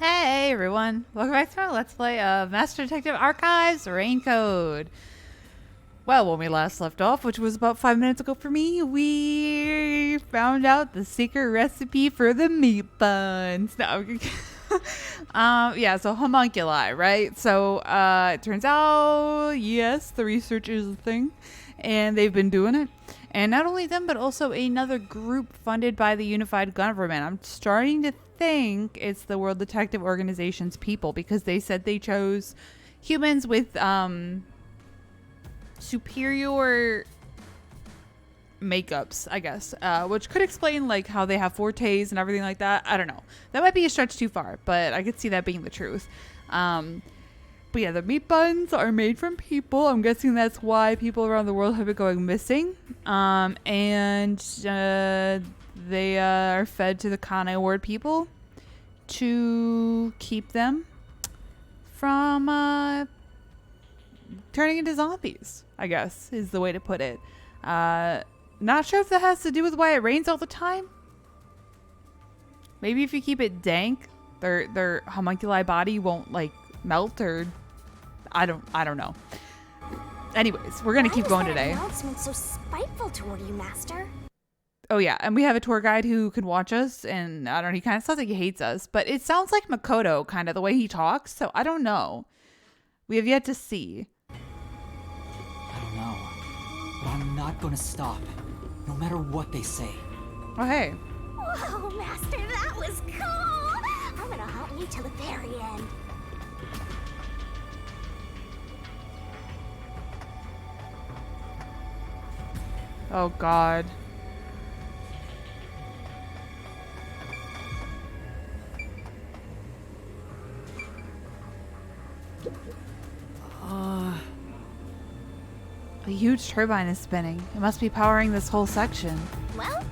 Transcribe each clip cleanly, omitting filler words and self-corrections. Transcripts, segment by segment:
Hey everyone, welcome back to our Let's Play of Master Detective Archives Raincode. Well, when we last left off, which was about 5 minutes ago for me, we found out the secret recipe for the meat buns. No, yeah, so homunculi, right? So it turns out, yes, the research is a thing, and they've been doing it. And not only them, but also another group funded by the Unified Government. I'm starting to think it's the World Detective Organization's people, because they said they chose humans with superior makeups, I guess, which could explain like how they have fortes and everything like that. I don't know. That might be a stretch too far, but I could see that being the truth. But yeah, the meat buns are made from people. I'm guessing that's why people around the world have been going missing. And they are fed to the Kanai Ward people to keep them from turning into zombies, I guess, is the way to put it. Not sure if that has to do with why it rains all the time. Maybe if you keep it dank, their homunculi body won't like melt, or I don't know. Anyways, we're gonna keep going today. Announcement so spiteful toward you, Master. Oh yeah, and we have a tour guide who can watch us, and I don't know, he kind of sounds like he hates us, but it sounds like Makoto, kind of the way he talks, so I don't know. We have yet to see. I don't know, but I'm not gonna stop, no matter what they say. Oh hey. Whoa, Master, that was cool! I'm gonna hunt you till the very end. Oh god. A huge turbine is spinning. It must be powering this whole section. Well,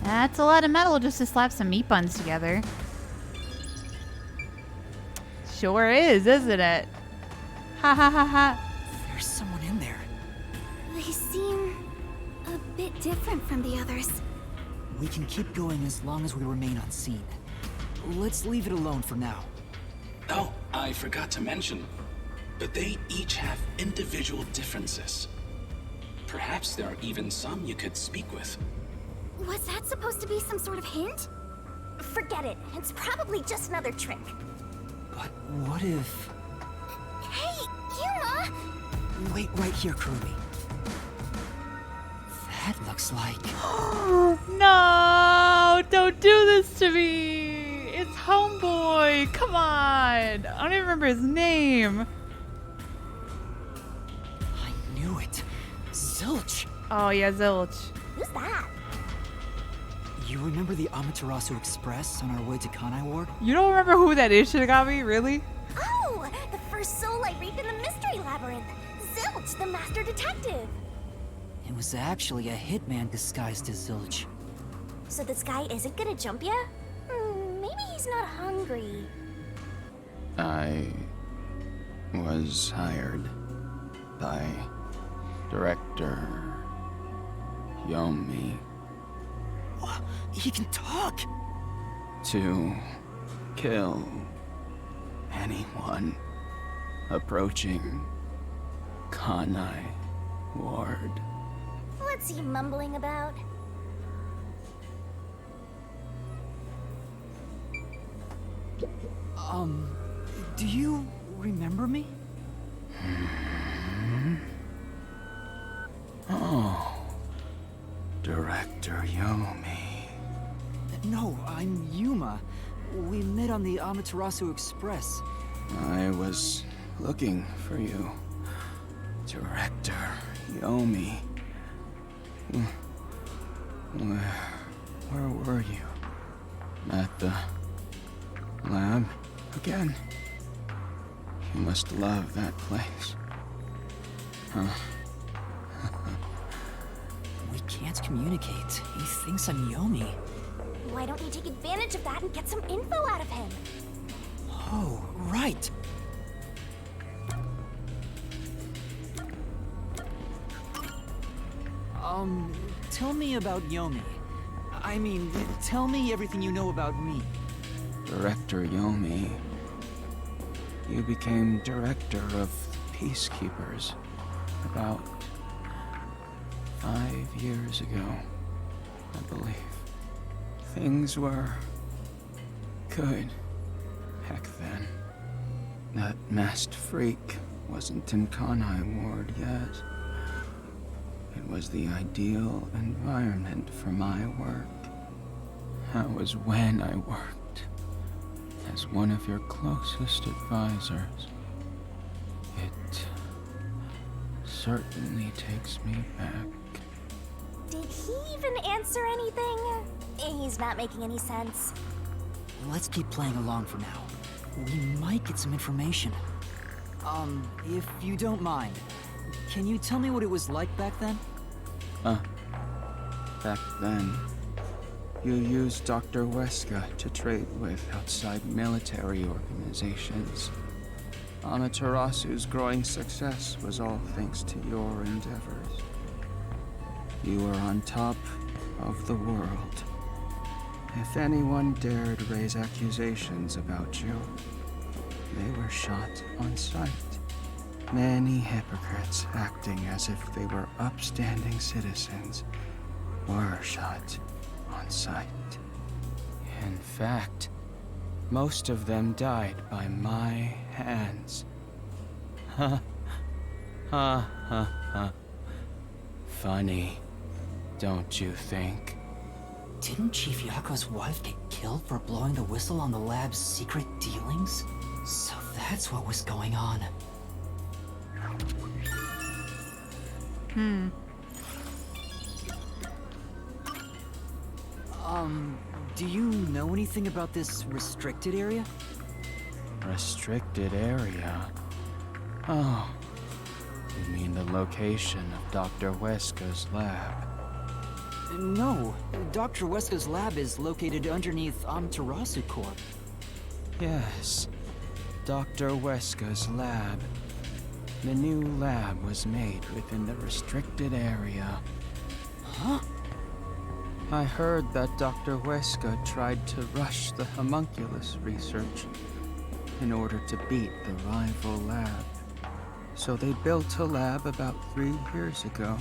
That's a lot of metal just to slap some meat buns together. Sure is, isn't it? Ha ha ha ha. There's someone in there. they seem a bit different from the others. We can keep going as long as we remain unseen. Let's leave it alone for now. Oh, I forgot to mention, but they each have individual differences. Perhaps there are even some you could speak with. Was that supposed to be some sort of hint? Forget it. It's probably just another trick. But what if... Hey, Yuma! Wait right here, Kurumi. That looks like... No, don't do this to me. It's Homeboy. Come on. I don't even remember his name. I knew it. Zilch! Oh yeah, Zilch. Who's that? You remember the Amaterasu Express on our way to Kanai Ward? You don't remember who that is, Shinigami? Really? Oh, the first soul I reaped in the Mystery Labyrinth. Zilch, the Master Detective. It was actually a hitman disguised as Zilch. So this guy isn't gonna jump ya? Maybe he's not hungry. I was hired by Director Yomi What? He can talk! to kill anyone approaching Kanai Ward. What's he mumbling about? Do you remember me? Oh, Director Yomi. No, I'm Yuma. We met on the Amaterasu Express. I was looking for you, Director Yomi. Where were you? At the lab again? You must love that place. Huh? We can't communicate. He thinks I'm Yomi. Why don't you take advantage of that and get some info out of him? Oh, right. Tell me about Yomi. I mean, tell me everything you know about me. Director Yomi You became director of Peacekeepers about 5 years ago, I believe. Things were good heck then. That masked freak wasn't in Kanai Ward yet. It was the ideal environment for my work. That was when I worked as one of your closest advisors. It certainly takes me back. Did he even answer anything? He's not making any sense. Let's keep playing along for now. We might get some information. If you don't mind, can you tell me what it was like back then? Back then, you used Dr. Weska to trade with outside military organizations. Amaterasu's growing success was all thanks to your endeavors. You were on top of the world. If anyone dared raise accusations about you, they were shot on sight. Many hypocrites acting as if they were upstanding citizens were shot on sight. In fact, most of them died by my hands. Ha ha ha. Funny, don't you think? Didn't Chief Yako's wife get killed for blowing the whistle on the lab's secret dealings? So that's what was going on. Do you know anything about this restricted area? Restricted area? Oh, you mean the location of Dr. Weska's lab? No, Dr. Weska's lab is located underneath Amaterasu Corp. Yes, Dr. Weska's lab. The new lab was made within the restricted area. Huh? I heard that Dr. Weska tried to rush the homunculus research in order to beat the rival lab. So they built a lab about 3 years ago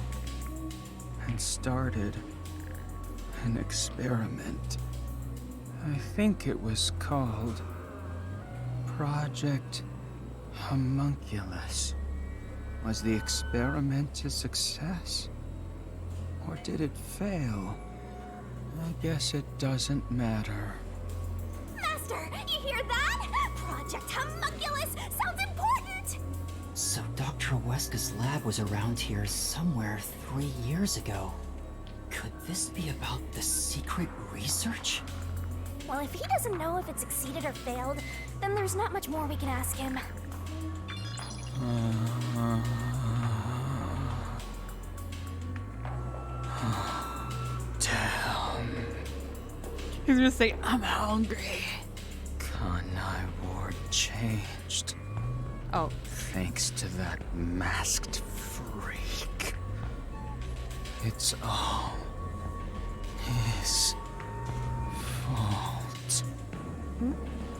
and started an experiment. I think it was called Project Homunculus. Was the experiment a success? Or did it fail? I guess it doesn't matter. Master, you hear that? Project Homunculus sounds important! So Dr. Weska's lab was around here somewhere 3 years ago. Could this be about the secret research? Well, if he doesn't know if it succeeded or failed, then there's not much more we can ask him. Damn. He's gonna say, I'm hungry. Kanai Ward changed. Oh, Thanks to that masked freak. It's all his fault.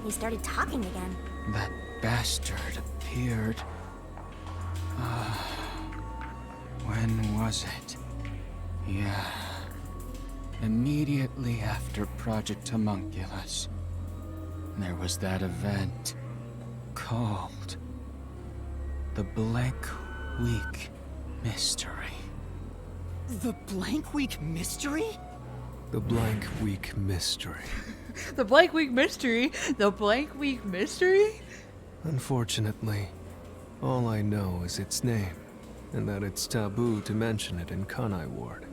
He started talking again. That bastard appeared. When was it? Yeah. Immediately after Project Homunculus. There was that event called the Blank Week Mystery. The Blank Week Mystery? The Blank Week Mystery. the Blank Week Mystery? The Blank Week Mystery? Unfortunately, all I know is its name, and that it's taboo to mention it in Kanai Ward.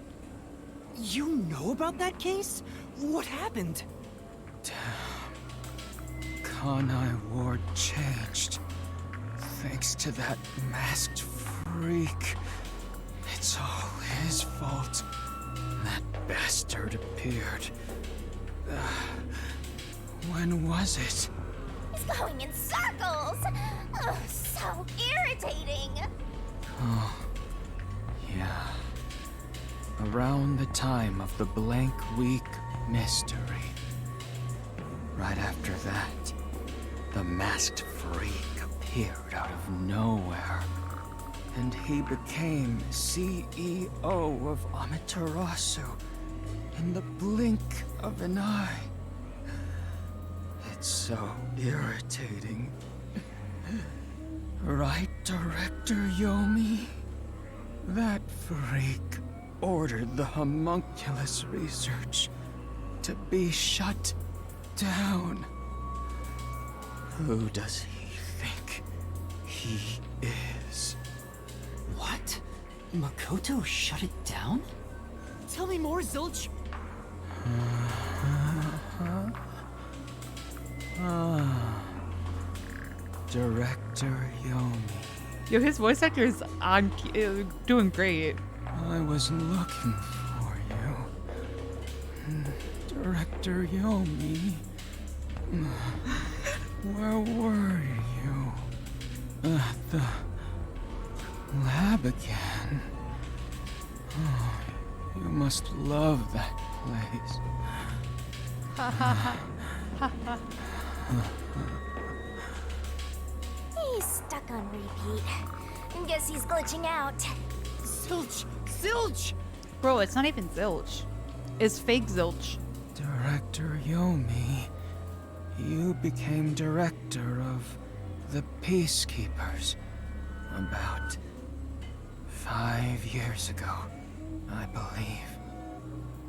You know about that case? What happened? Kanai Ward changed. Thanks to that masked freak. It's all his fault. That bastard appeared. When was it? He's going in circles! Ugh, so irritating! Oh, yeah. Around the time of the Blank Week Mystery. Right after that, the masked freak appeared out of nowhere. And he became CEO of Amaterasu in the blink of an eye. It's so irritating. Right, Director Yomi? That freak ordered the homunculus research to be shut down. Who does he think he is? What? Makoto shut it down? Tell me more, Zilch! Director Yomi. Yo, his voice actor is doing great. I was looking for you. Director Yomi. Where were you? At the lab again. Oh, you must love that place. He's stuck on repeat. Guess he's glitching out. Zilch! Zilch! Bro, it's not even Zilch. It's fake Zilch. Director Yomi, you became director of the Peacekeepers about 5 years ago, I believe.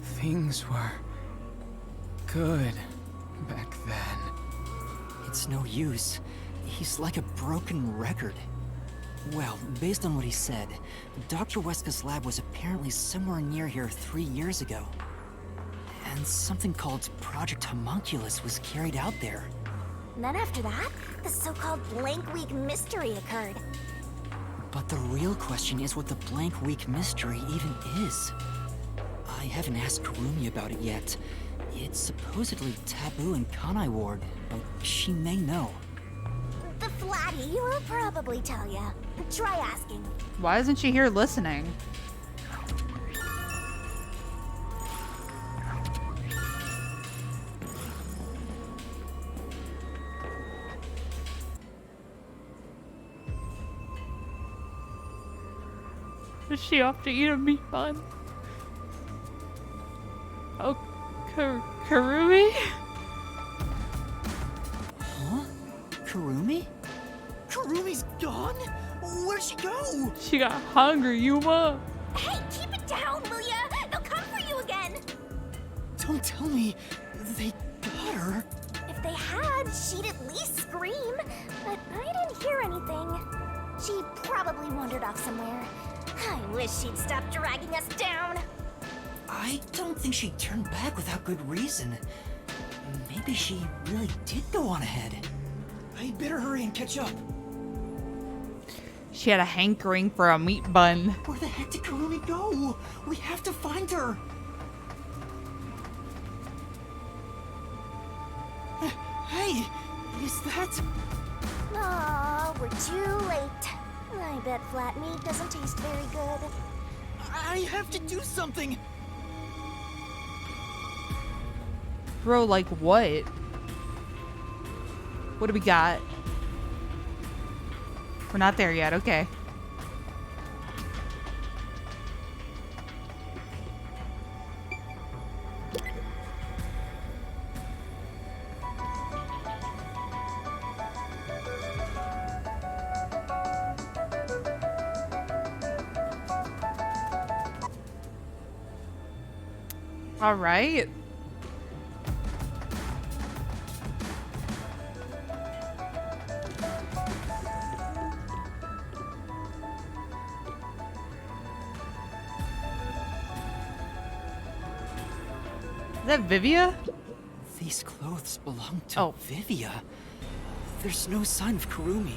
Things were good back then. It's no use. He's like a broken record. Well, based on what he said, Dr. Weska's lab was apparently somewhere near here 3 years ago. And something called Project Homunculus was carried out there. Then after that, the so-called Blank Week mystery occurred. But the real question is what the Blank Week mystery even is. I haven't asked Kurumi about it yet. It's supposedly taboo in Kanai Ward, but she may know. The Flatty will probably tell ya. Try asking. Why isn't she here listening? Is she off to eat a meat bun? Oh, Kurumi? Huh? Kurumi? Kurumi's gone? Where'd she go? She got hungry, Yuma. Hey, keep it down, will ya? They'll come for you again. Don't tell me they got her. If they had, she'd at least scream. But I didn't hear anything. She probably wandered off somewhere. I wish she'd stop dragging us down. I don't think she turned back without good reason. Maybe she really did go on ahead. I better hurry and catch up. She had a hankering for a meat bun. Where the heck did Kurumi go? We have to find her. Hey, is that... Aw, we're too late. I bet flat meat doesn't taste very good. I have to do something. Bro, like what? What do we got? We're not there yet, okay. All right. Is that Vivia? These clothes belong to Oh. Vivia. There's no sign of Kurumi.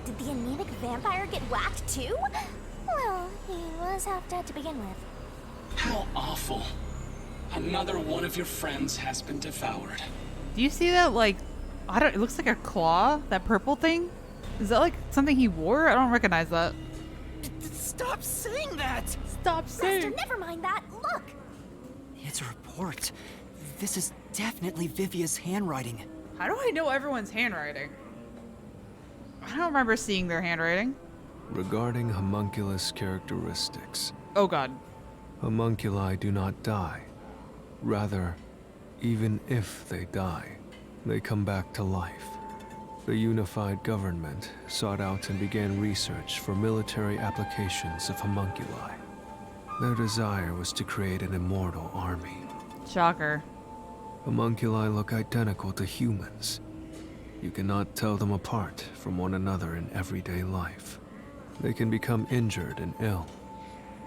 Did the anemic vampire get whacked too? Well, he was half dead to begin with. How awful. Another one of your friends has been devoured. Do you see that, like, I don't, it looks like a claw, that purple thing? Is that like something he wore? I don't recognize that. Stop saying that! Stop Master, saying. never mind that. Look! It's a report. This is definitely Vivia's handwriting. How do I know everyone's handwriting? I don't remember seeing their handwriting. Regarding homunculus characteristics, Oh god. homunculi do not die. Rather, even if they die, they come back to life. The unified government sought out and began research for military applications of homunculi. Their desire was to create an immortal army. Shocker. Homunculi look identical to humans. You cannot tell them apart from one another in everyday life. They can become injured and ill.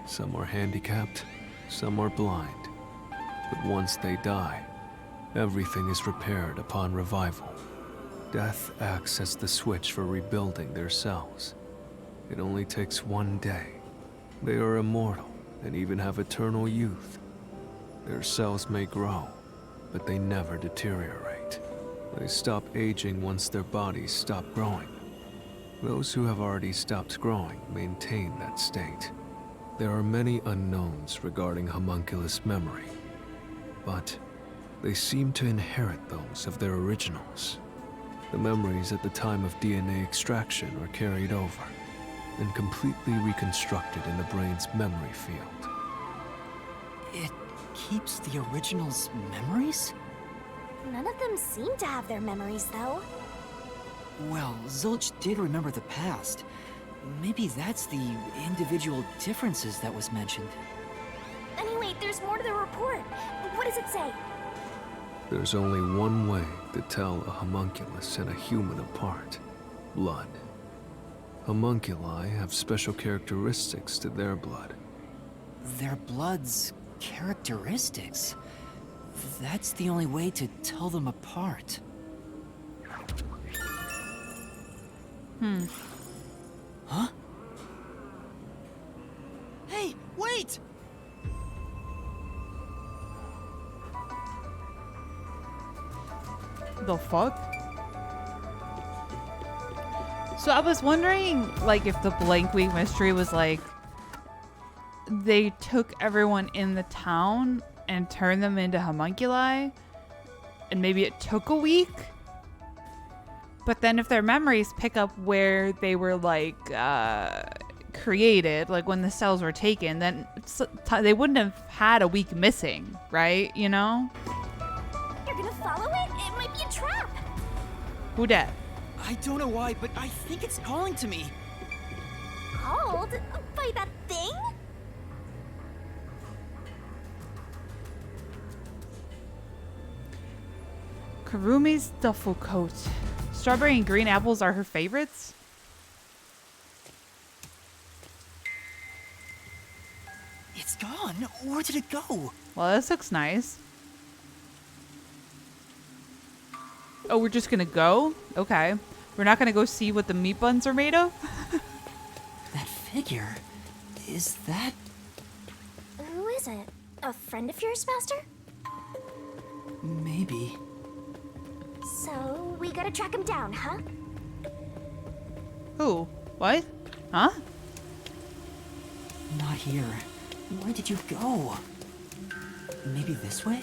Some are handicapped, some are blind. But once they die, everything is repaired upon revival. Death acts as the switch for rebuilding their cells. It only takes one day. They are immortal and even have eternal youth. Their cells may grow, but they never deteriorate. They stop aging once their bodies stop growing. Those who have already stopped growing maintain that state. There are many unknowns regarding homunculus memory, but they seem to inherit those of their originals. The memories at the time of DNA extraction are carried over and completely reconstructed in the brain's memory field. It keeps the original's memories? None of them seem to have their memories, though. Well, Zilch did remember the past. Maybe that's the individual differences that was mentioned. Anyway, there's more to the report. What does it say? There's only one way to tell a homunculus and a human apart: blood. Homunculi have special characteristics to their blood. Their blood's characteristics? That's the only way to tell them apart. Huh? Hey, wait! The fuck? So I was wondering, like, if the Blank Week mystery was like they took everyone in the town and turned them into homunculi, and maybe it took a week. But then if their memories pick up where they were like created, like when the cells were taken, then they wouldn't have had a week missing, right? You know? You're gonna follow it? It might be a trap. Who dat? I don't know why, but I think it's calling to me. Called? By that thing? Karumi's duffel coat. Strawberry and green apples are her favorites? It's gone. Where did it go? Well, this looks nice. Oh, we're just gonna go? Okay. We're not gonna go see what the meat buns are made of? That figure... is that... Who is it? A friend of yours, Master? maybe... So, we gotta track him down, huh? Who? What? Huh? Not here. Where did you go? Maybe this way?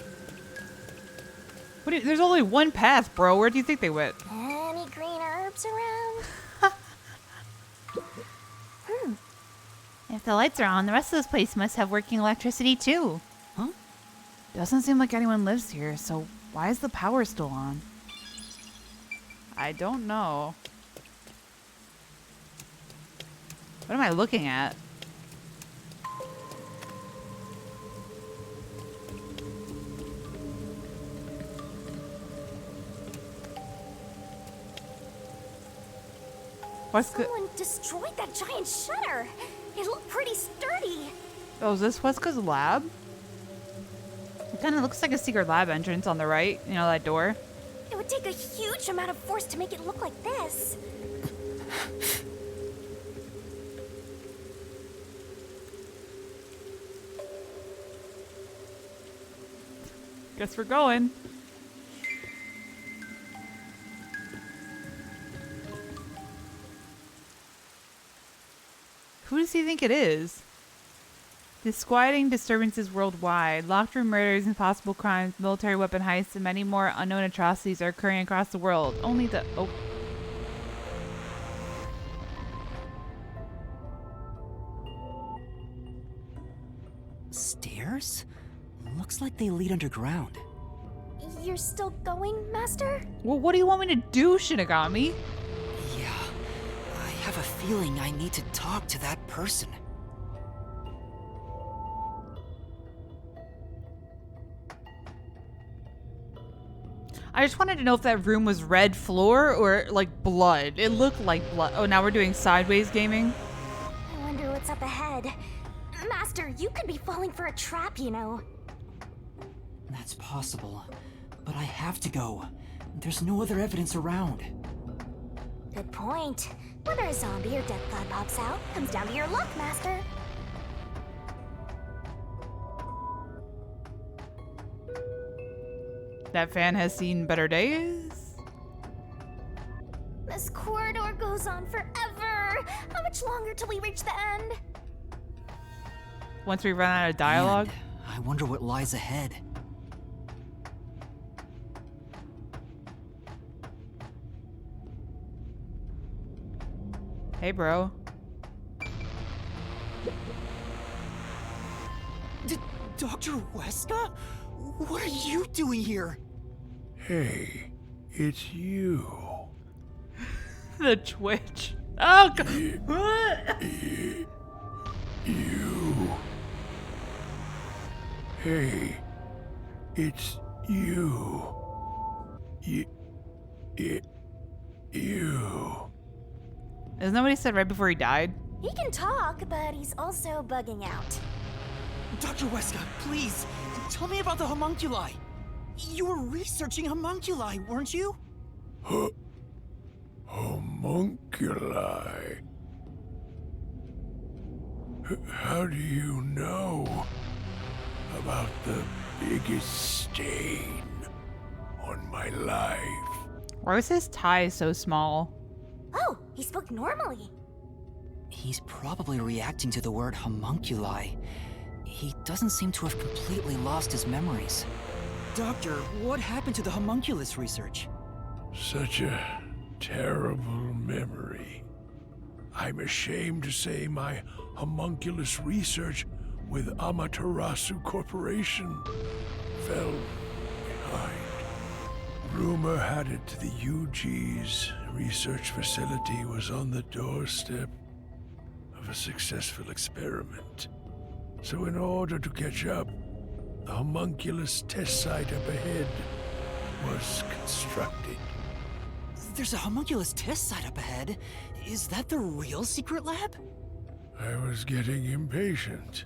What do you, there's only one path, bro. Where do you think they went? Any green herbs around? If the lights are on, the rest of this place must have working electricity too. Huh? Doesn't seem like anyone lives here, so why is the power still on? I don't know. What am I looking at? What's good? Someone destroyed that giant shutter. It looked pretty sturdy. Oh, is this Weska's lab? It kind of looks like a secret lab entrance on the right. You know, that door. It would take a huge amount of force to make it look like this. Guess we're going. Who does he think it is? Disquieting disturbances worldwide, locked room murders, impossible crimes, military weapon heists, and many more unknown atrocities are occurring across the world. Only the... Oh. stairs? Looks like they lead underground. You're still going, Master? Well, what do you want me to do, Shinigami? Yeah, I have a feeling I need to talk to that person. I just wanted to know if that room was red floor or like blood. It looked like blood. Oh, now we're doing sideways gaming. I wonder what's up ahead. Master, you could be falling for a trap, you know. That's possible, but I have to go. There's no other evidence around. Good point. Whether a zombie or death cloud pops out comes down to your luck, Master. That fan has seen better days. This corridor goes on forever. How much longer till we reach the end? Once we run out of dialogue. And I wonder what lies ahead. Hey, bro. Dr. Weska? What are you doing here? Hey, it's you. The twitch. Oh, God. You. Hey, it's you. You. Isn't that what he said right before he died? He can talk, but he's also bugging out. Dr. Weska, please, tell me about the homunculi. You were researching homunculi, weren't you? Homunculi. How do you know about the biggest stain on my life? Why was his tie so small? Oh, he spoke normally. He's probably reacting to the word homunculi. He doesn't seem to have completely lost his memories. Doctor, what happened to the homunculus research? Such a terrible memory. I'm ashamed to say my homunculus research with Amaterasu Corporation fell behind. Rumor had it the UG's research facility was on the doorstep of a successful experiment. So in order to catch up, the homunculus test site up ahead was constructed. There's a homunculus test site up ahead. Is that the real secret lab? I was getting impatient.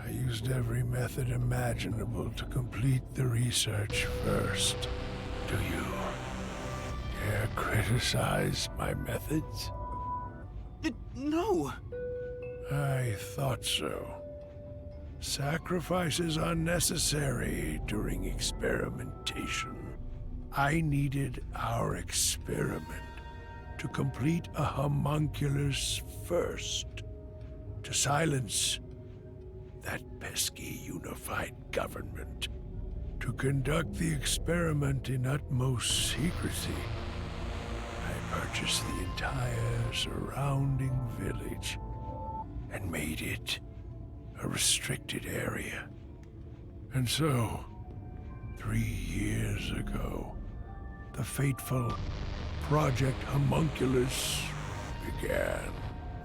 I used every method imaginable to complete the research first. Do you dare criticize my methods? No. I thought so. Sacrifices are necessary during experimentation. I needed our experiment to complete a homunculus first, to silence that pesky unified government, to conduct the experiment in utmost secrecy. I purchased the entire surrounding village and made it a restricted area. And so, 3 years ago, the fateful Project Homunculus began.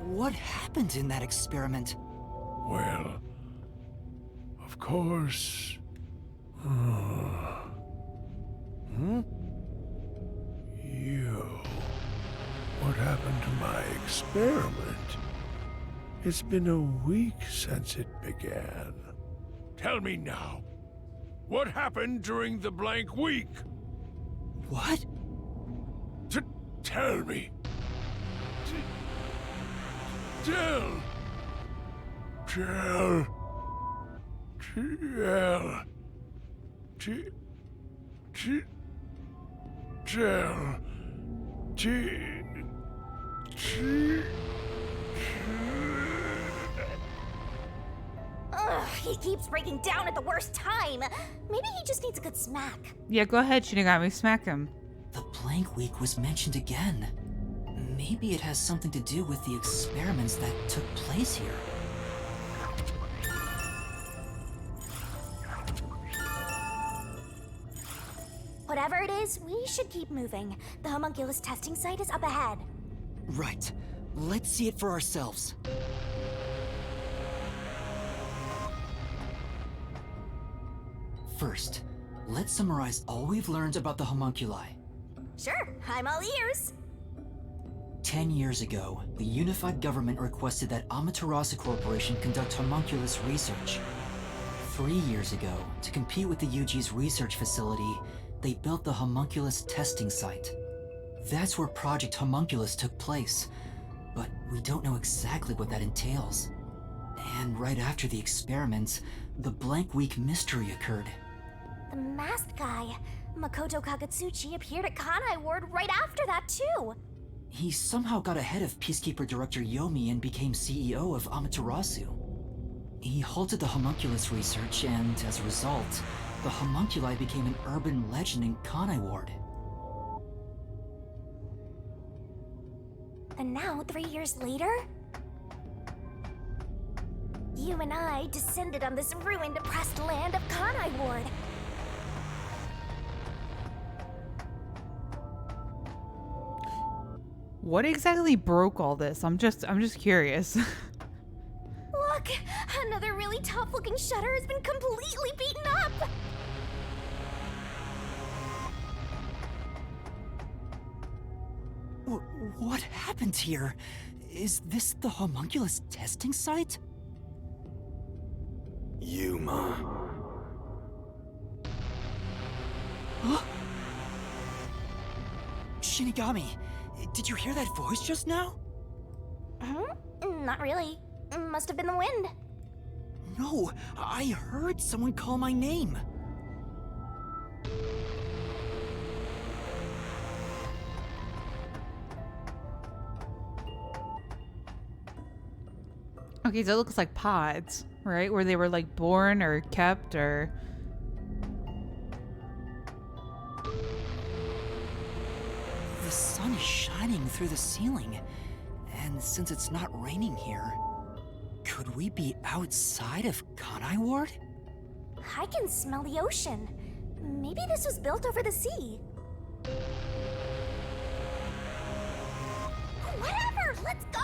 What happened in that experiment? Well, of course... You. What happened to my experiment? It's been a week since it began. Tell me now. What happened during the blank week? What? Tell me. Tell. Ugh, he keeps breaking down at the worst time. Maybe he just needs a good smack. Yeah, go ahead, Shinigami, smack him. The blank week was mentioned again. Maybe it has something to do with the experiments that took place here. it is, we should keep moving. The homunculus testing site is up ahead. Right. Let's see it for ourselves. First, let's summarize all we've learned about the homunculi. Sure, I'm all ears. 10 years ago, the unified government requested that Amaterasu Corporation conduct homunculus research. 3 years ago, to compete with the UG's research facility, they built the homunculus testing site. That's where Project Homunculus took place, but we don't know exactly what that entails. And right after the experiments, the Blank Week mystery occurred. The masked guy, Makoto Kagetsuchi, appeared at Kanai Ward right after that, too. He somehow got ahead of Peacekeeper Director Yomi and became CEO of Amaterasu. He halted the homunculus research, and as a result, the homunculi became an urban legend in Kanai Ward. And now, 3 years later, you and I descended on this ruined, oppressed land of Kanai Ward. What exactly broke all this? I'm just curious. Look, another really tough-looking shutter has been completely beaten up. What happened here? Is this the homunculus testing site? Yuma. Huh? Shinigami, did you hear that voice just now? Not really. Must have been the wind. No, I heard someone call my name. Okay, so it looks like pods, right? Where they were like born or kept or... The sun is shining through the ceiling, and since it's not raining here, could we be outside of Kanai Ward? I can smell the ocean. Maybe this was built over the sea. Whatever! Let's go!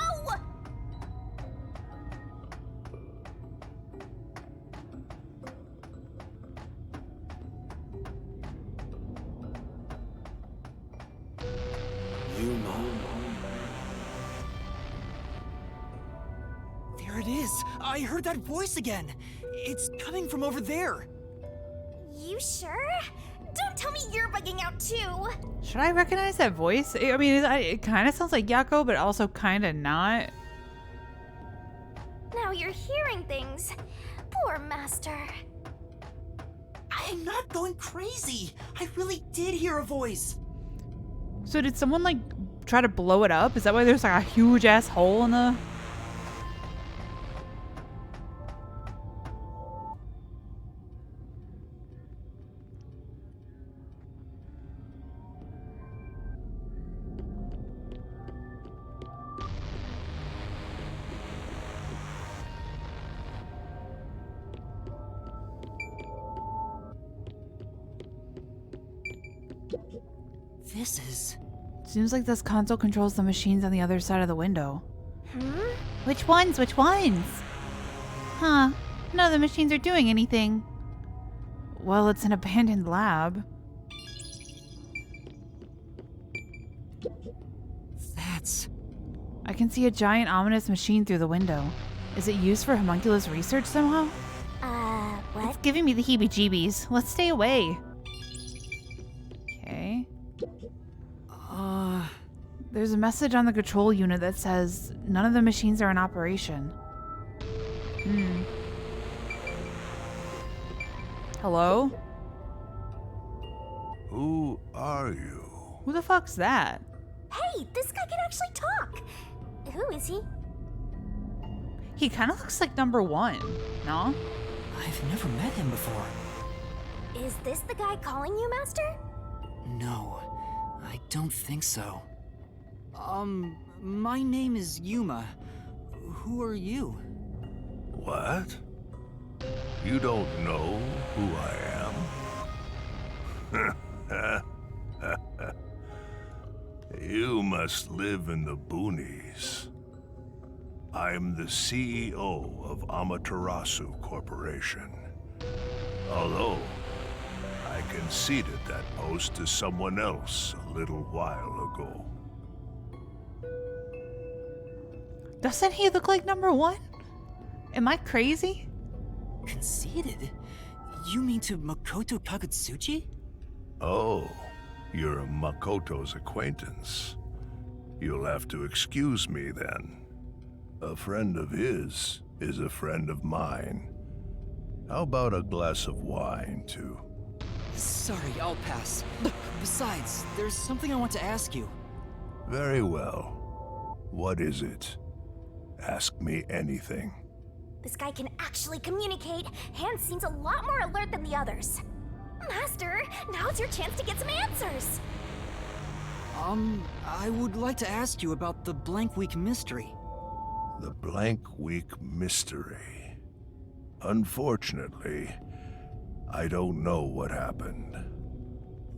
There it is! I heard that voice again! It's coming from over there! You sure? Don't tell me you're bugging out too! Should I recognize that voice? I mean, it kind of sounds like Yako, but also kind of not. Now you're hearing things. Poor master. I'm not going crazy! I really did hear a voice! So did someone like try to blow it up? Is that why there's like a huge ass hole in the... This is... Seems like this console controls the machines on the other side of the window. Hmm? Which ones? Which ones? Huh. None of the machines are doing anything. Well, it's an abandoned lab. That's... I can see a giant ominous machine through the window. Is it used for homunculus research somehow? What? It's giving me the heebie-jeebies. Let's stay away. Okay. There's a message on the control unit that says none of the machines are in operation. Hello? Who are you? Who the fuck's that? Hey, this guy can actually talk! Who is he? He kind of looks like number one, no? I've never met him before. Is this the guy calling you, Master? No, I don't think so. My name is Yuma. Who are you? What? You don't know who I am? You must live in the boonies. I'm the CEO of Amaterasu Corporation. Although, I conceded that post to someone else a little while ago. Doesn't he look like number one? Am I crazy? Conceited? You mean to Makoto Kagutsuchi? Oh, you're Makoto's acquaintance. You'll have to excuse me then. A friend of his is a friend of mine. How about a glass of wine, too? Sorry, I'll pass. Besides, there's something I want to ask you. Very well. What is it? Ask me anything. This guy can actually communicate, and seems a lot more alert than the others. Master, now's your chance to get some answers. I would like to ask you about the Blank Week mystery. The Blank Week mystery. Unfortunately, I don't know what happened.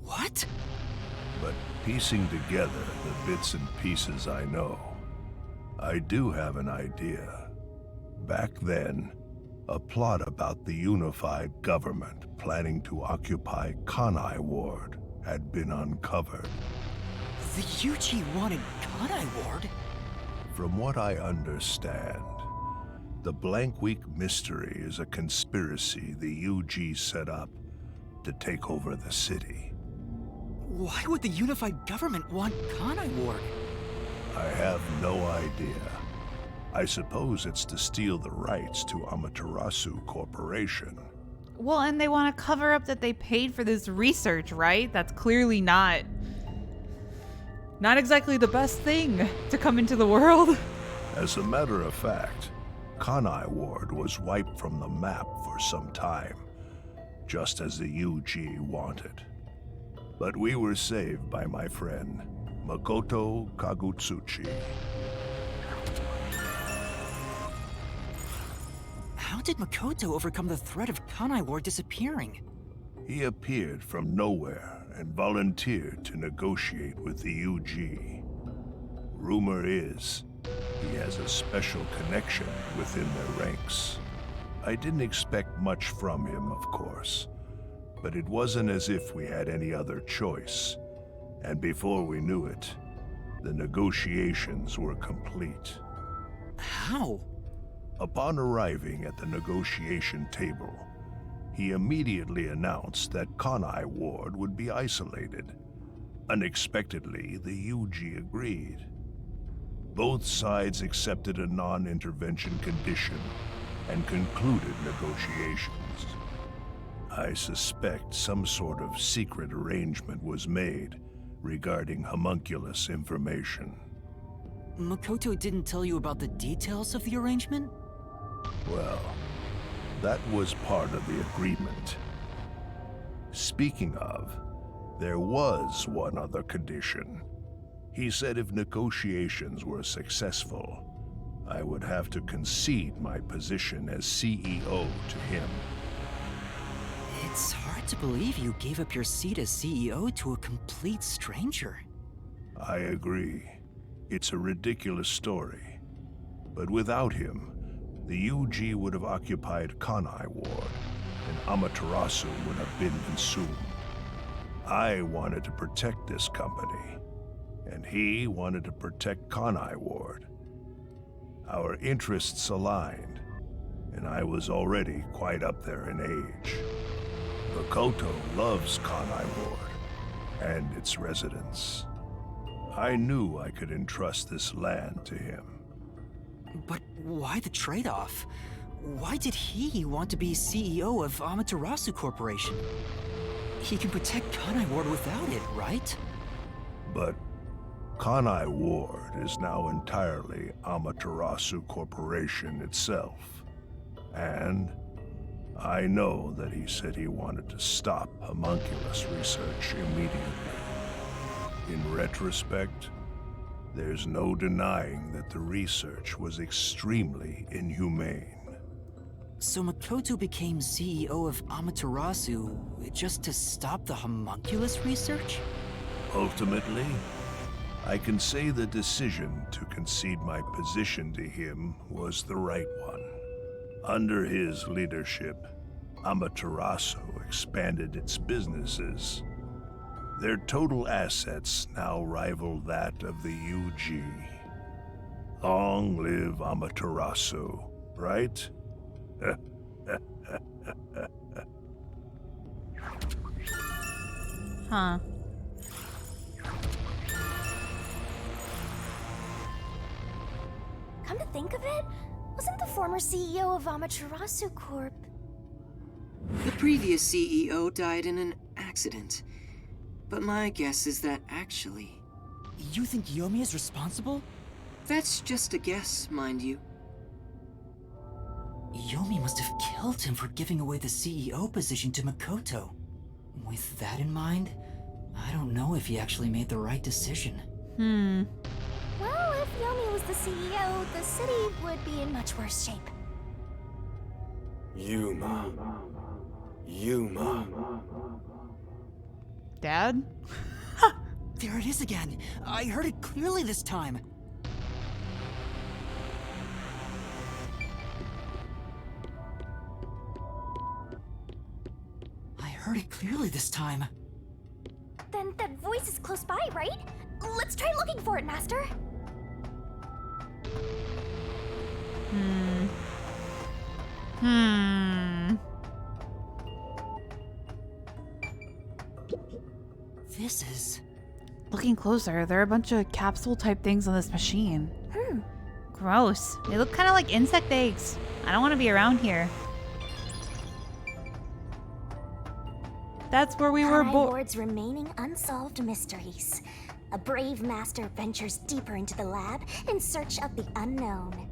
What? But piecing together the bits and pieces I know, I do have an idea. Back then, a plot about the unified government planning to occupy Kanai Ward had been uncovered. The UG wanted Kanai Ward? From what I understand, the Blank Week mystery is a conspiracy the UG set up to take over the city. Why would the unified government want Kanai Ward? I have no idea. I suppose it's to steal the rights to Amaterasu Corporation. Well, and they want to cover up that they paid for this research, right? That's clearly not exactly the best thing to come into the world. As a matter of fact, Kanai Ward was wiped from the map for some time, just as the UG wanted. But we were saved by my friend, Makoto Kagutsuchi. How did Makoto overcome the threat of Kanai Ward disappearing? He appeared from nowhere and volunteered to negotiate with the UG. Rumor is, he has a special connection within their ranks. I didn't expect much from him, of course, but it wasn't as if we had any other choice. And before we knew it, the negotiations were complete. How? Upon arriving at the negotiation table, he immediately announced that Kanai Ward would be isolated. Unexpectedly, the UG agreed. Both sides accepted a non-intervention condition and concluded negotiations. I suspect some sort of secret arrangement was made regarding homunculus information. Makoto didn't tell you about the details of the arrangement? Well, that was part of the agreement. Speaking of, there was one other condition. He said if negotiations were successful, I would have to concede my position as CEO to him. It's hard to believe you gave up your seat as CEO to a complete stranger. I agree. It's a ridiculous story. But without him, the UG would have occupied Kanai Ward, and Amaterasu would have been consumed. I wanted to protect this company, and he wanted to protect Kanai Ward. Our interests aligned, and I was already quite up there in age. Makoto loves Kanai Ward and its residents. I knew I could entrust this land to him. But why the trade-off? Why did he want to be CEO of Amaterasu Corporation? He can protect Kanai Ward without it, right? But Kanai Ward is now entirely Amaterasu Corporation itself. And I know that he said he wanted to stop homunculus research immediately. In retrospect, there's no denying that the research was extremely inhumane. So Makoto became CEO of Amaterasu just to stop the homunculus research? Ultimately, I can say the decision to concede my position to him was the right one. Under his leadership, Amaterasu expanded its businesses. Their total assets now rival that of the UG. Long live Amaterasu, right? Huh. Come to think of it, wasn't the former CEO of Amaterasu Corp? The previous CEO died in an accident. But my guess is that actually... You think Yomi is responsible? That's just a guess, mind you. Yomi must have killed him for giving away the CEO position to Makoto. With that in mind, I don't know if he actually made the right decision. Well, if Yomi was the CEO, the city would be in much worse shape. Yuma. Dad? There it is again! I heard it clearly this time! I heard it clearly this time. Then that voice is close by, right? Let's try looking for it, Master. This is... Looking closer, there are a bunch of capsule type things on this machine. Gross. They look kind of like insect eggs. I don't want to be around here. That's where we were born. Lord's remaining unsolved mysteries. A brave master ventures deeper into the lab in search of the unknown.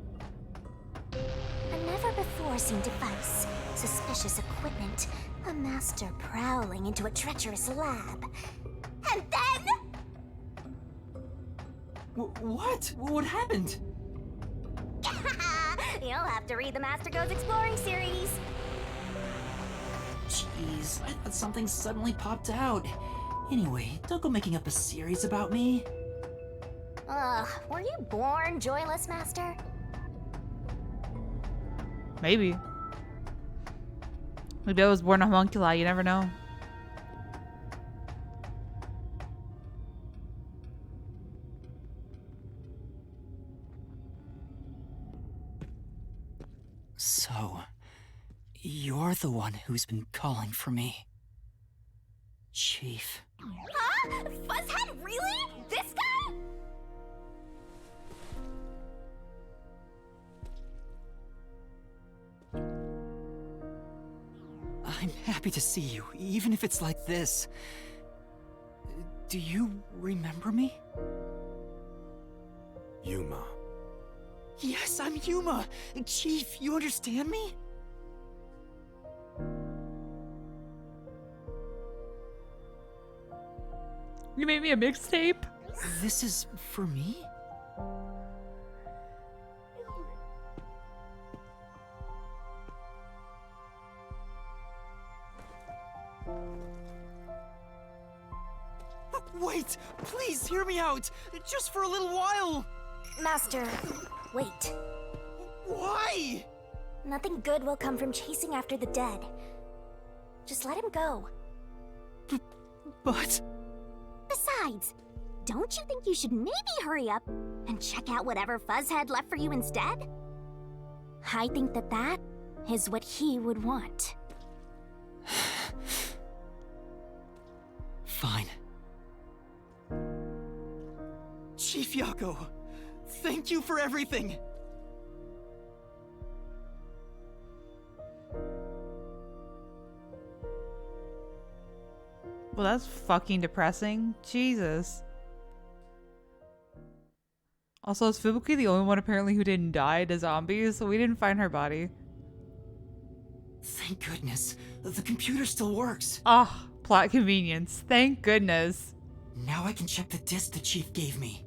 A never-before-seen device, suspicious equipment, a master prowling into a treacherous lab. And then... What? What happened? You'll have to read the Master Goes Exploring series. Jeez, I thought something suddenly popped out. Anyway, don't go making up a series about me. Ugh, were you born joyless, Master? Maybe. Maybe I was born a homunculi, you never know. So, you're the one who's been calling for me. Chief. Huh? Fuzzhead, really? This guy? I'm happy to see you, even if it's like this. Do you remember me? Yuma. Yes, I'm Yuma! Chief, you understand me? You made me a mixtape? This is for me? Wait! Please hear me out! Just for a little while! Master, wait. Why? Nothing good will come from chasing after the dead. Just let him go. But... Besides, don't you think you should maybe hurry up and check out whatever Fuzzhead left for you instead? I think that is what he would want. Fine. Chief Yako, thank you for everything! Well, that's fucking depressing. Jesus. Also, is Fubuki the only one apparently who didn't die to zombies? So we didn't find her body. Thank goodness. The computer still works. Ah, plot convenience. Thank goodness. Now I can check the disc the chief gave me.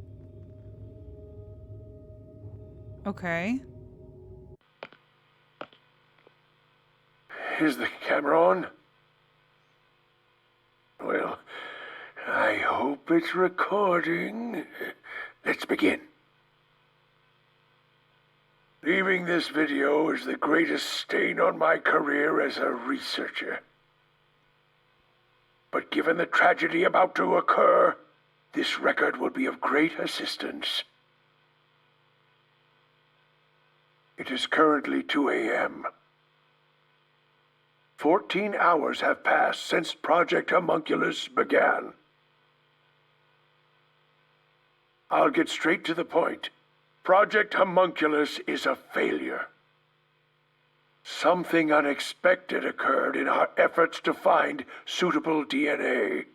Okay. Is the camera on? Well, I hope it's recording. Let's begin. Leaving this video is the greatest stain on my career as a researcher. But given the tragedy about to occur, this record will be of great assistance. It is currently 2 a.m. 14 hours have passed since Project Homunculus began. I'll get straight to the point. Project Homunculus is a failure. Something unexpected occurred in our efforts to find suitable DNA.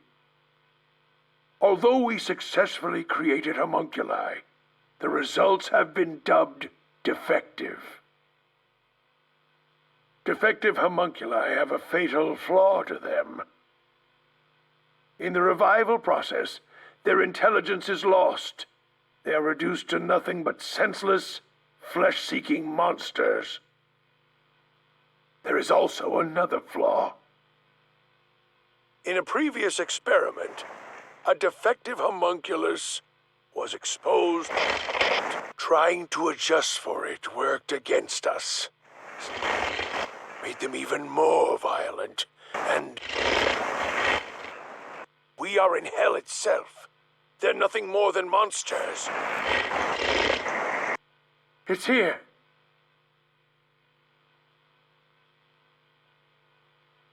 Although we successfully created homunculi, the results have been dubbed defective. Defective homunculi have a fatal flaw to them. In the revival process, their intelligence is lost. They are reduced to nothing but senseless, flesh-seeking monsters. There is also another flaw. In a previous experiment, a defective homunculus was exposed. Trying to adjust for it worked against us. Made them even more violent, and we are in hell itself. They're nothing more than monsters. It's here.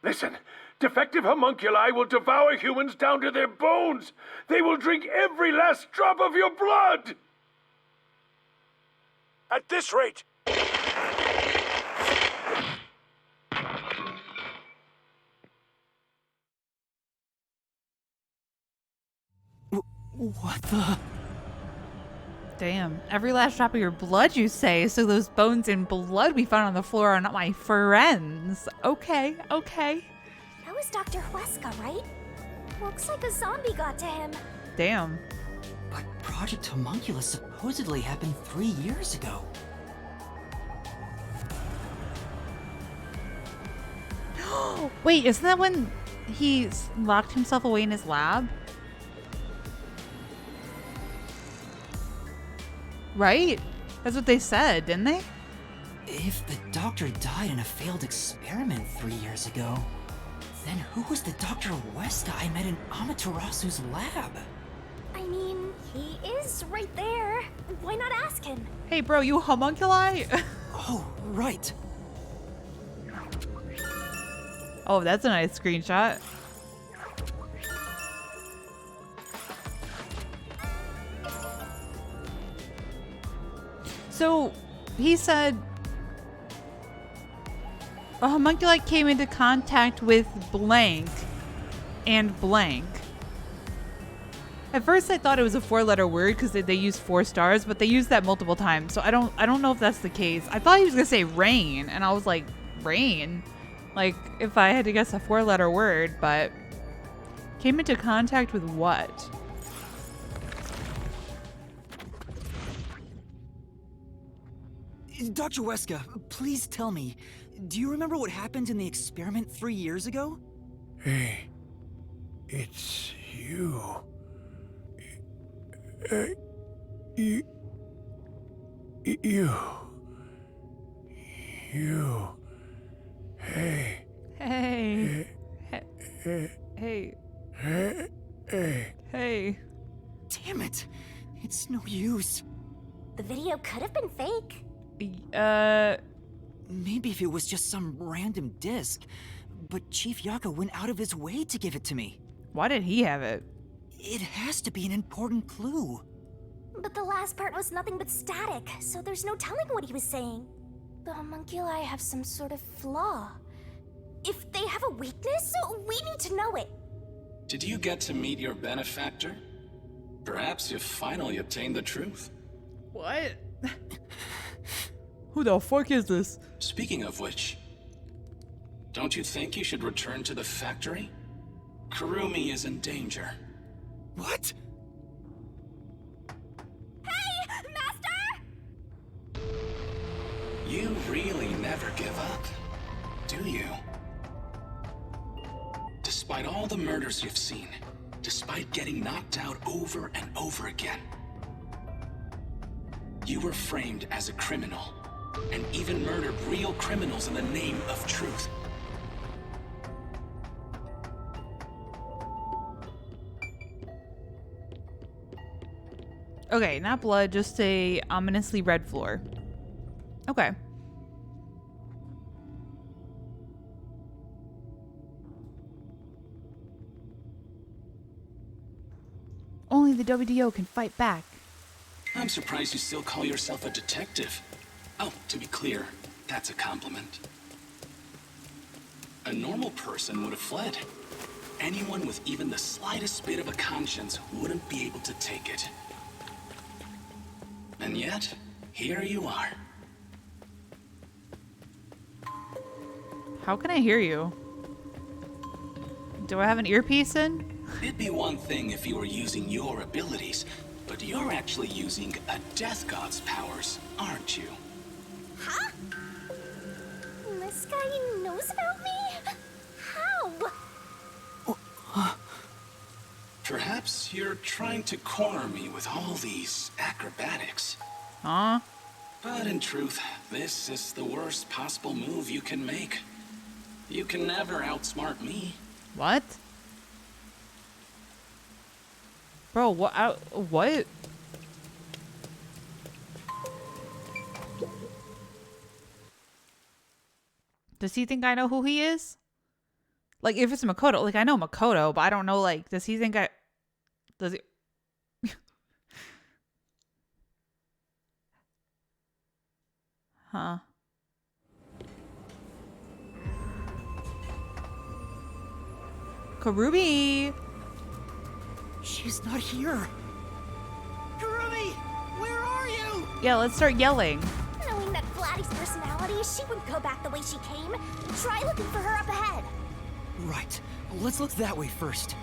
Listen, defective homunculi will devour humans down to their bones. They will drink every last drop of your blood. At this rate, What the? Damn. Every last drop of your blood, you say? So those bones and blood we found on the floor are not my friends. Okay, okay. That was Dr. Huesca, right? Looks like a zombie got to him. Damn. But Project Homunculus supposedly happened 3 years ago. Wait, isn't that when he locked himself away in his lab? Right? That's what they said, didn't they? If the doctor died in a failed experiment 3 years ago, then who was the Dr. Huesca I met in Amaterasu's lab? I mean, he is right there. Why not ask him? Hey, bro, you homunculi? Oh, right. Oh, that's a nice screenshot. So, he said a homunculi came into contact with blank and blank. At first I thought it was a 4-letter word because they used 4 stars, but they used that multiple times. So I don't know if that's the case. I thought he was gonna say rain, and I was like, rain? Like, if I had to guess a 4-letter word, but came into contact with what? Dr. Huesca, please tell me, do you remember what happened in the experiment 3 years ago? Hey, it's you. You. Hey. Hey. Hey. Hey. Damn it! It's no use. The video could have been fake. Maybe if it was just some random disc, but Chief Yaka went out of his way to give it to me. Why did he have it? It has to be an important clue. But the last part was nothing but static, so there's no telling what he was saying. The homunculi have some sort of flaw. If they have a weakness, we need to know it. Did you get to meet your benefactor? Perhaps you've finally obtained the truth. What? Who the fuck is this? Speaking of which, don't you think you should return to the factory? Kurumi is in danger. What? Hey, Master! You really never give up, do you? Despite all the murders you've seen, despite getting knocked out over and over again. You were framed as a criminal, and even murdered real criminals in the name of truth. Okay, not blood, just a ominously red floor. Okay. Only the WDO can fight back. I'm surprised you still call yourself a detective. Oh, to be clear, that's a compliment. A normal person would have fled. Anyone with even the slightest bit of a conscience wouldn't be able to take it. And yet, here you are. How can I hear you? Do I have an earpiece in? It'd be one thing if you were using your abilities, but you're actually using a Death God's powers, aren't you? Huh? This guy knows about me? How? Perhaps you're trying to corner me with all these acrobatics. Huh? But in truth, this is the worst possible move you can make. You can never outsmart me. What? Bro, what? What? Does he think I know who he is? Like, if it's Makoto, like, I know Makoto, but I don't know, like, does he think I... Does he... Huh. Karubi! She's not here. Kurumi, where are you? Yeah, let's start yelling. Knowing that Vladdy's personality, she wouldn't go back the way she came. Try looking for her up ahead. Right. Let's look that way first.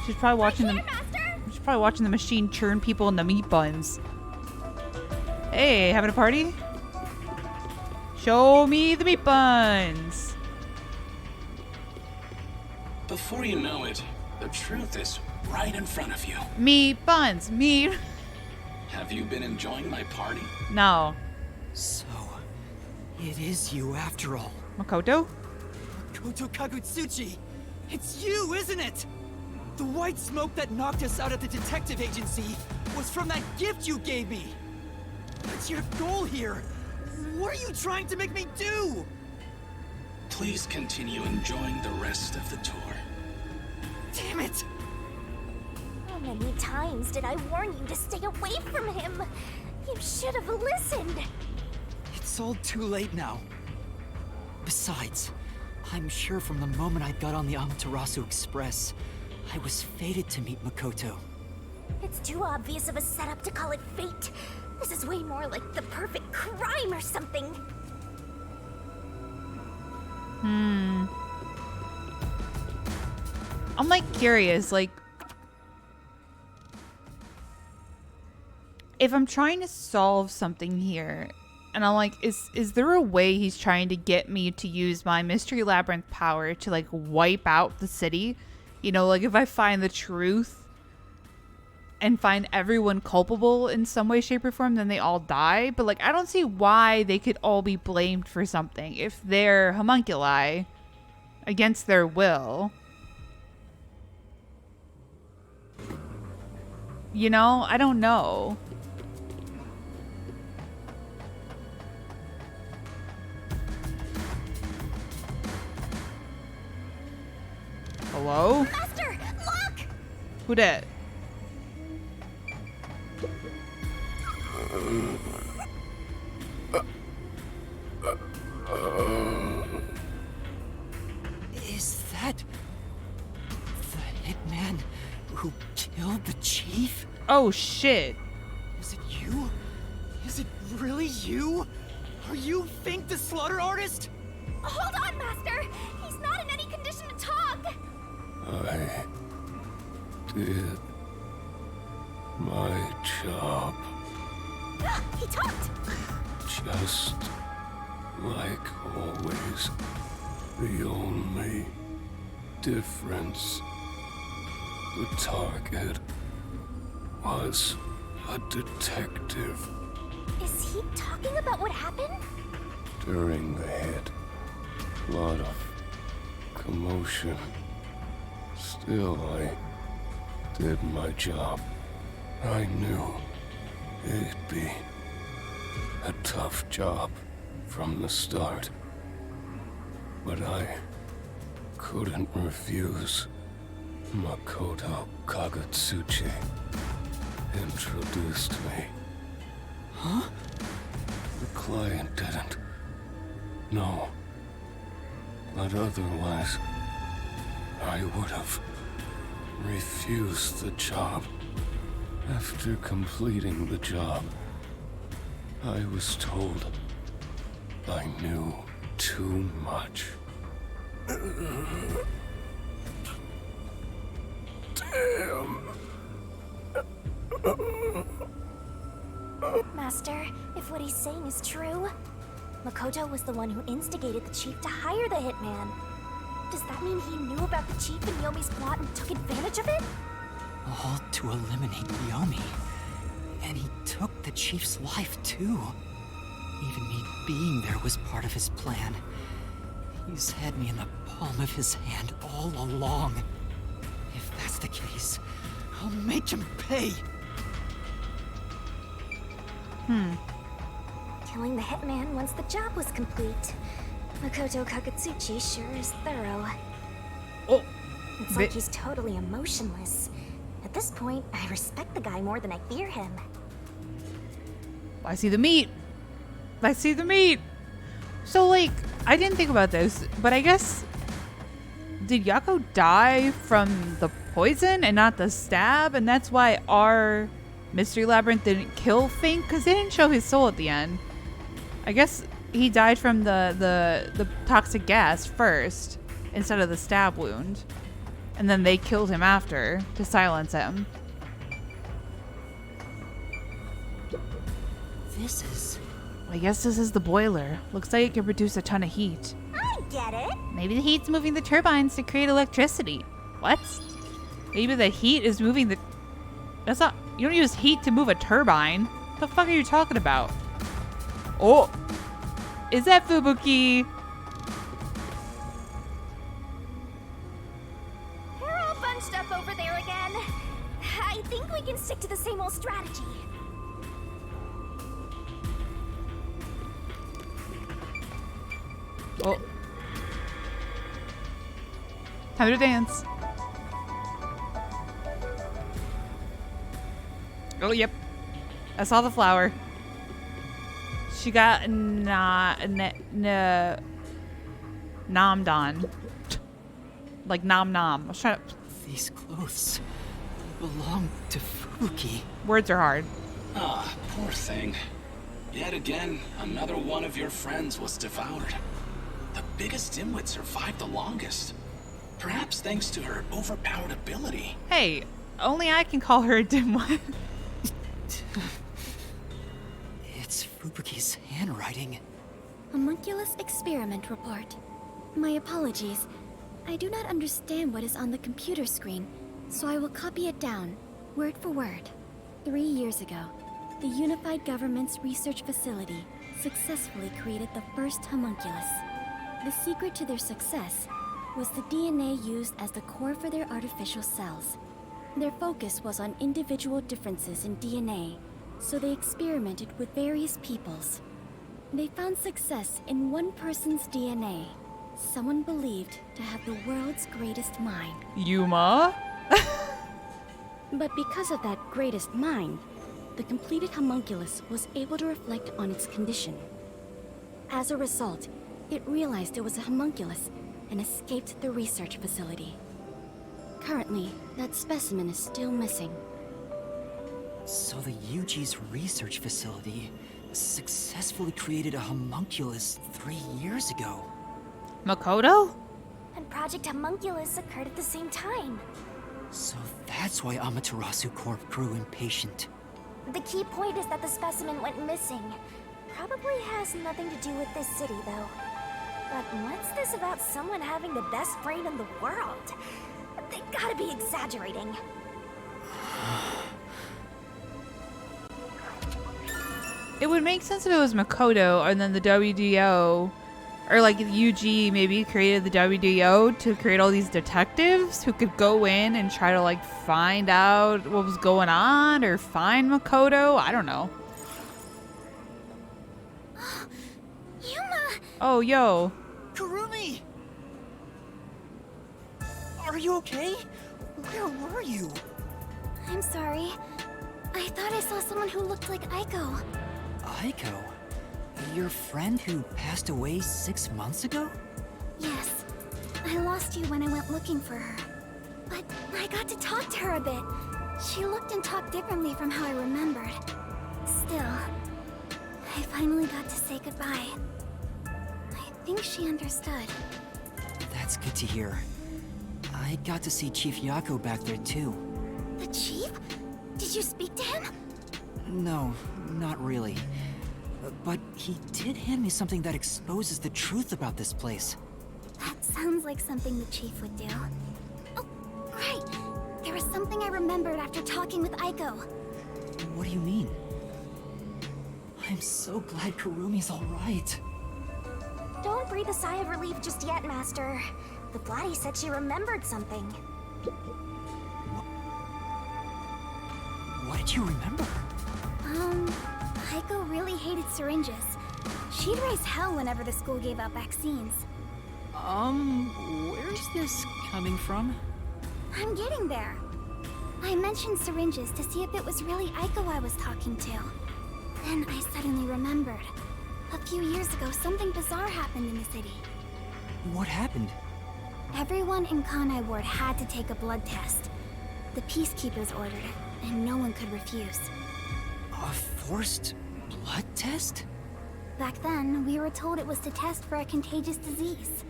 She's probably watching Here, them. Master! She's probably watching the machine churn people into meat buns. Hey, having a party? Show me the meat buns. Before you know it, the truth is right in front of you. Meat buns. Meat. Have you been enjoying my party? No. So, it is you after all. Makoto? Koto Kagutsuchi! It's you, isn't it? The white smoke that knocked us out at the detective agency was from that gift you gave me! What's your goal here? What are you trying to make me do? Please continue enjoying the rest of the tour. Damn it! How many times did I warn you to stay away from him? You should have listened. It's all too late now. Besides, I'm sure from the moment I got on the Amaterasu Express, I was fated to meet Makoto. It's too obvious of a setup to call it fate. This is way more like the perfect crime or something. I'm like curious, like, if I'm trying to solve something here, and I'm like, is there a way he's trying to get me to use my Mystery Labyrinth power to, like, wipe out the city? You know, like, if I find the truth and find everyone culpable in some way, shape, or form, then they all die. But, like, I don't see why they could all be blamed for something if they're homunculi against their will. You know? I don't know. Hello? Master, look! Who dat? Is that the hitman who killed the chief? Oh shit. Is it you? Is it really you? Are you Fink the Slaughter Artist? Hold on, Master! He's not in any condition to talk! I did my job He talked! just like always. The only difference The target was a detective. Is he talking about what happened? During the hit, a lot of commotion. Still, I did my job. I knew it'd be a tough job from the start. But I couldn't refuse. Makoto Kagutsuchi introduced me. Huh? The client didn't. No. But otherwise, I would have refused the job. After completing the job, I was told I knew too much. Damn. Master, if what he's saying is true, Makoto was the one who instigated the chief to hire the hitman. Does that mean he knew about the chief and Yomi's plot and took advantage of it? All to eliminate Yomi. And he took the chief's life, too. Even me being there was part of his plan. He's had me in the palm of his hand all along. If that's the case, I'll make him pay. Killing the hitman once the job was complete. Makoto Kagutsuchi sure is thorough. Oh, It's like he's totally emotionless. At this point, I respect the guy more than I fear him. I see the meat. I see the meat. So, like, I didn't think about this, but I guess, did Yako die from the poison and not the stab? And that's why our mystery labyrinth didn't kill Fink, because they didn't show his soul at the end. I guess he died from the toxic gas first instead of the stab wound. And then they killed him after to silence him. This is... I guess this is the boiler. Looks like it can produce a ton of heat. I get it. Maybe the heat's moving the turbines to create electricity. What? Maybe the heat is moving the... That's not... You don't use heat to move a turbine. What the fuck are you talking about? Oh! Is that Fubuki? They're all bunched up over there again. I think we can stick to the same old strategy. Oh. Time to dance. Oh, yep. I saw the flower. She got Namdan. Like Nom Nom. I was trying to... These clothes belong to Fubuki. Words are hard. Ah, poor thing. Yet again, another one of your friends was devoured. The biggest dimwit survived the longest. Perhaps thanks to her overpowered ability. Hey, only I can call her a dimwit. It's Fubuki's handwriting. Homunculus experiment report. My apologies. I do not understand what is on the computer screen, so I will copy it down, word for word. 3 years ago, the Unified Government's research facility successfully created the first homunculus. The secret to their success was the DNA used as the core for their artificial cells. Their focus was on individual differences in DNA, so they experimented with various peoples. They found success in one person's DNA, someone believed to have the world's greatest mind. Yuma? But because of that greatest mind, the completed homunculus was able to reflect on its condition. As a result, it realized it was a homunculus and escaped the research facility. Currently, that specimen is still missing. So the UG's research facility successfully created a homunculus 3 years ago. Makoto? And Project Homunculus occurred at the same time. So that's why Amaterasu Corp grew impatient. The key point is that the specimen went missing. Probably has nothing to do with this city, though. But what's this about someone having the best brain in the world? They gotta be exaggerating. It would make sense if it was Makoto and then the WDO, or like UG maybe created the WDO to create all these detectives who could go in and try to like find out what was going on or find Makoto. I don't know. Yuma! Oh, yo. Kurumi! Are you okay? Where were you? I'm sorry. I thought I saw someone who looked like Aiko. Aiko? Your friend who passed away 6 months ago? Yes. I lost you when I went looking for her. But I got to talk to her a bit. She looked and talked differently from how I remembered. Still, I finally got to say goodbye. I think she understood. That's good to hear. I got to see Chief Yako back there too. The chief? Did you speak to him? No, not really. But he did hand me something that exposes the truth about this place. That sounds like something the chief would do. Oh, right! There was something I remembered after talking with Aiko. What do you mean? I'm so glad Kurumi's alright. Don't breathe a sigh of relief just yet, Master. The Blatty said she remembered something. What did you remember? Aiko really hated syringes. She'd raise hell whenever the school gave out vaccines. Where's this coming from? I'm getting there. I mentioned syringes to see if it was really Aiko I was talking to. Then I suddenly remembered. A few years ago, something bizarre happened in the city. What happened? Everyone in Kanai Ward had to take a blood test. The Peacekeepers ordered it, and no one could refuse. A forced blood test? Back then, we were told it was to test for a contagious disease.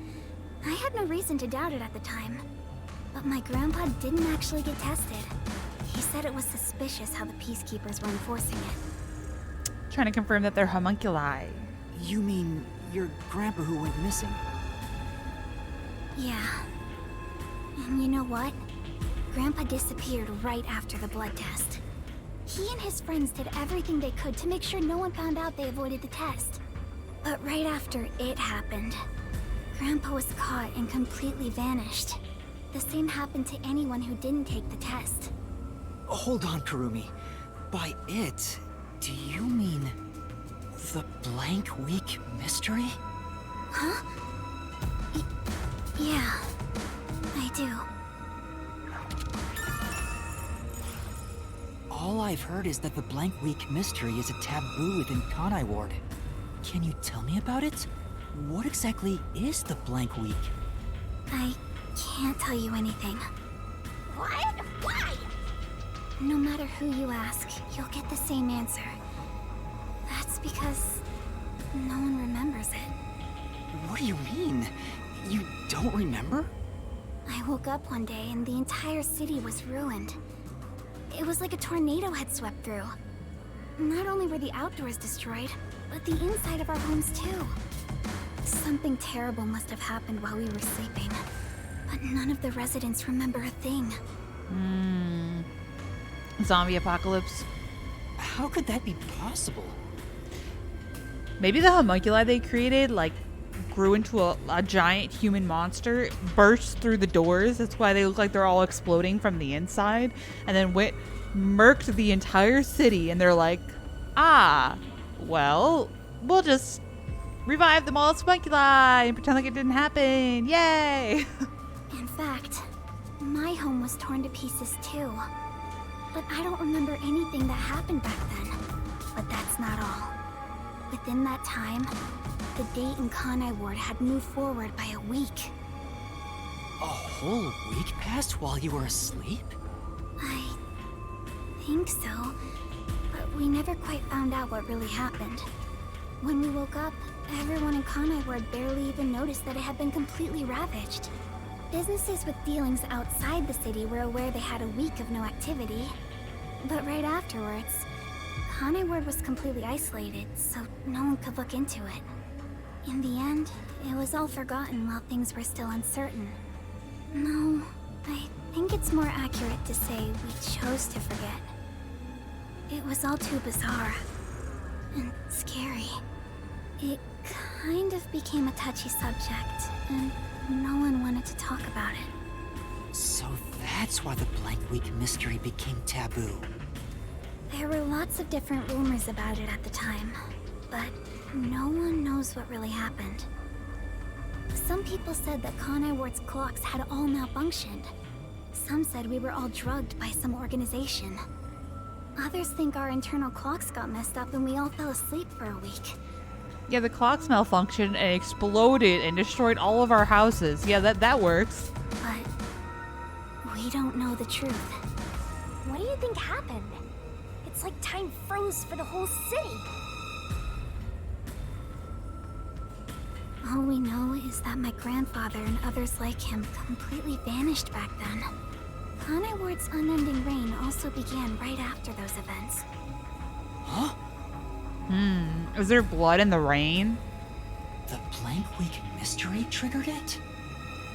I had no reason to doubt it at the time. But my grandpa didn't actually get tested. He said it was suspicious how the Peacekeepers were enforcing it. Trying to confirm that they're homunculi. You mean your grandpa who went missing? Yeah. And you know what? Grandpa disappeared right after the blood test. He and his friends did everything they could to make sure no one found out they avoided the test. But right after it happened, Grandpa was caught and completely vanished. The same happened to anyone who didn't take the test. Hold on, Kurumi. By it, do you mean the blank week mystery? Huh? Yeah, I do. All I've heard is that the blank week mystery is a taboo within Kanai Ward. Can you tell me about it? What exactly is the blank week? I can't tell you anything. What? Why? No matter who you ask, you'll get the same answer. That's because no one remembers it. What do you mean? You don't remember? I woke up one day and the entire city was ruined. It was like a tornado had swept through. Not only were the outdoors destroyed, but the inside of our homes too. Something terrible must have happened while we were sleeping. But none of the residents remember a thing. Zombie apocalypse. How could that be possible? Maybe the homunculi they created, like, grew into a giant human monster, burst through the doors. That's why they look like they're all exploding from the inside. And then murked the entire city. And they're like, well, we'll just revive them all as homunculi and pretend like it didn't happen. Yay! In fact, my home was torn to pieces too. But I don't remember anything that happened back then. But that's not all. Within that time, the date in Kanai Ward had moved forward by a week. A whole week passed while you were asleep? I think so. But we never quite found out what really happened. When we woke up, everyone in Kanai Ward barely even noticed that it had been completely ravaged. Businesses with dealings outside the city were aware they had a week of no activity. But right afterwards, Kanai Ward was completely isolated, so no one could look into it. In the end, it was all forgotten while things were still uncertain. No, I think it's more accurate to say we chose to forget. It was all too bizarre and scary. It kind of became a touchy subject, and no one wanted to talk about it. So that's why the Blank Week mystery became taboo. There were lots of different rumors about it at the time, but no one knows what really happened. Some people said that Conai Ward's clocks had all malfunctioned. Some said we were all drugged by some organization. Others think our internal clocks got messed up and we all fell asleep for a week. Yeah, the clocks malfunctioned and exploded and destroyed all of our houses. Yeah, that works. But we don't know the truth. What do you think happened? It's like time froze for the whole city. All we know is that my grandfather and others like him completely vanished back then. Conai Ward's unending reign also began right after those events. Huh? Is there blood in the rain? The Blank Week mystery triggered it?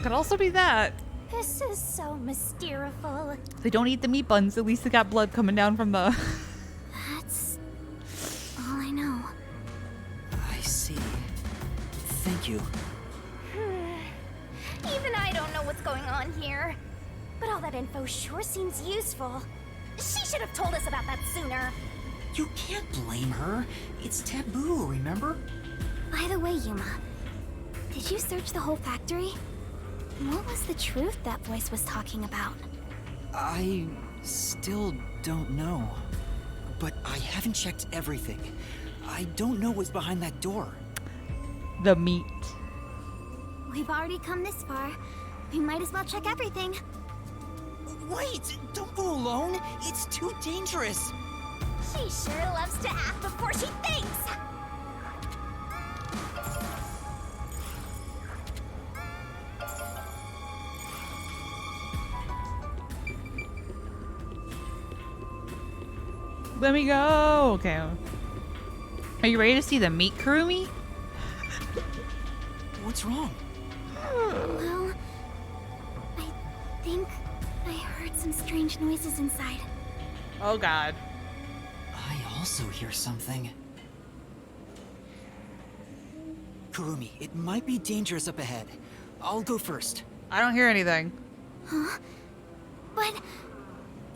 Could also be that. This is so mysteriful. They don't eat the meat buns. At least they got blood coming down from the... That's all I know. I see. Thank you. Even I don't know what's going on here. But all that info sure seems useful. She should have told us about that sooner. You can't blame her. It's taboo, remember? By the way, Yuma, did you search the whole factory? What was the truth that voice was talking about? I still don't know. But I haven't checked everything. I don't know what's behind that door. The meat. We've already come this far. We might as well check everything. Wait! Don't go alone! It's too dangerous! She sure loves to act before she thinks. Let me go. Okay. Are you ready to see the meat, Kurumi? What's wrong? Well, I think I heard some strange noises inside. Oh, God. I also hear something. Kurumi, it might be dangerous up ahead. I'll go first. I don't hear anything. Huh? But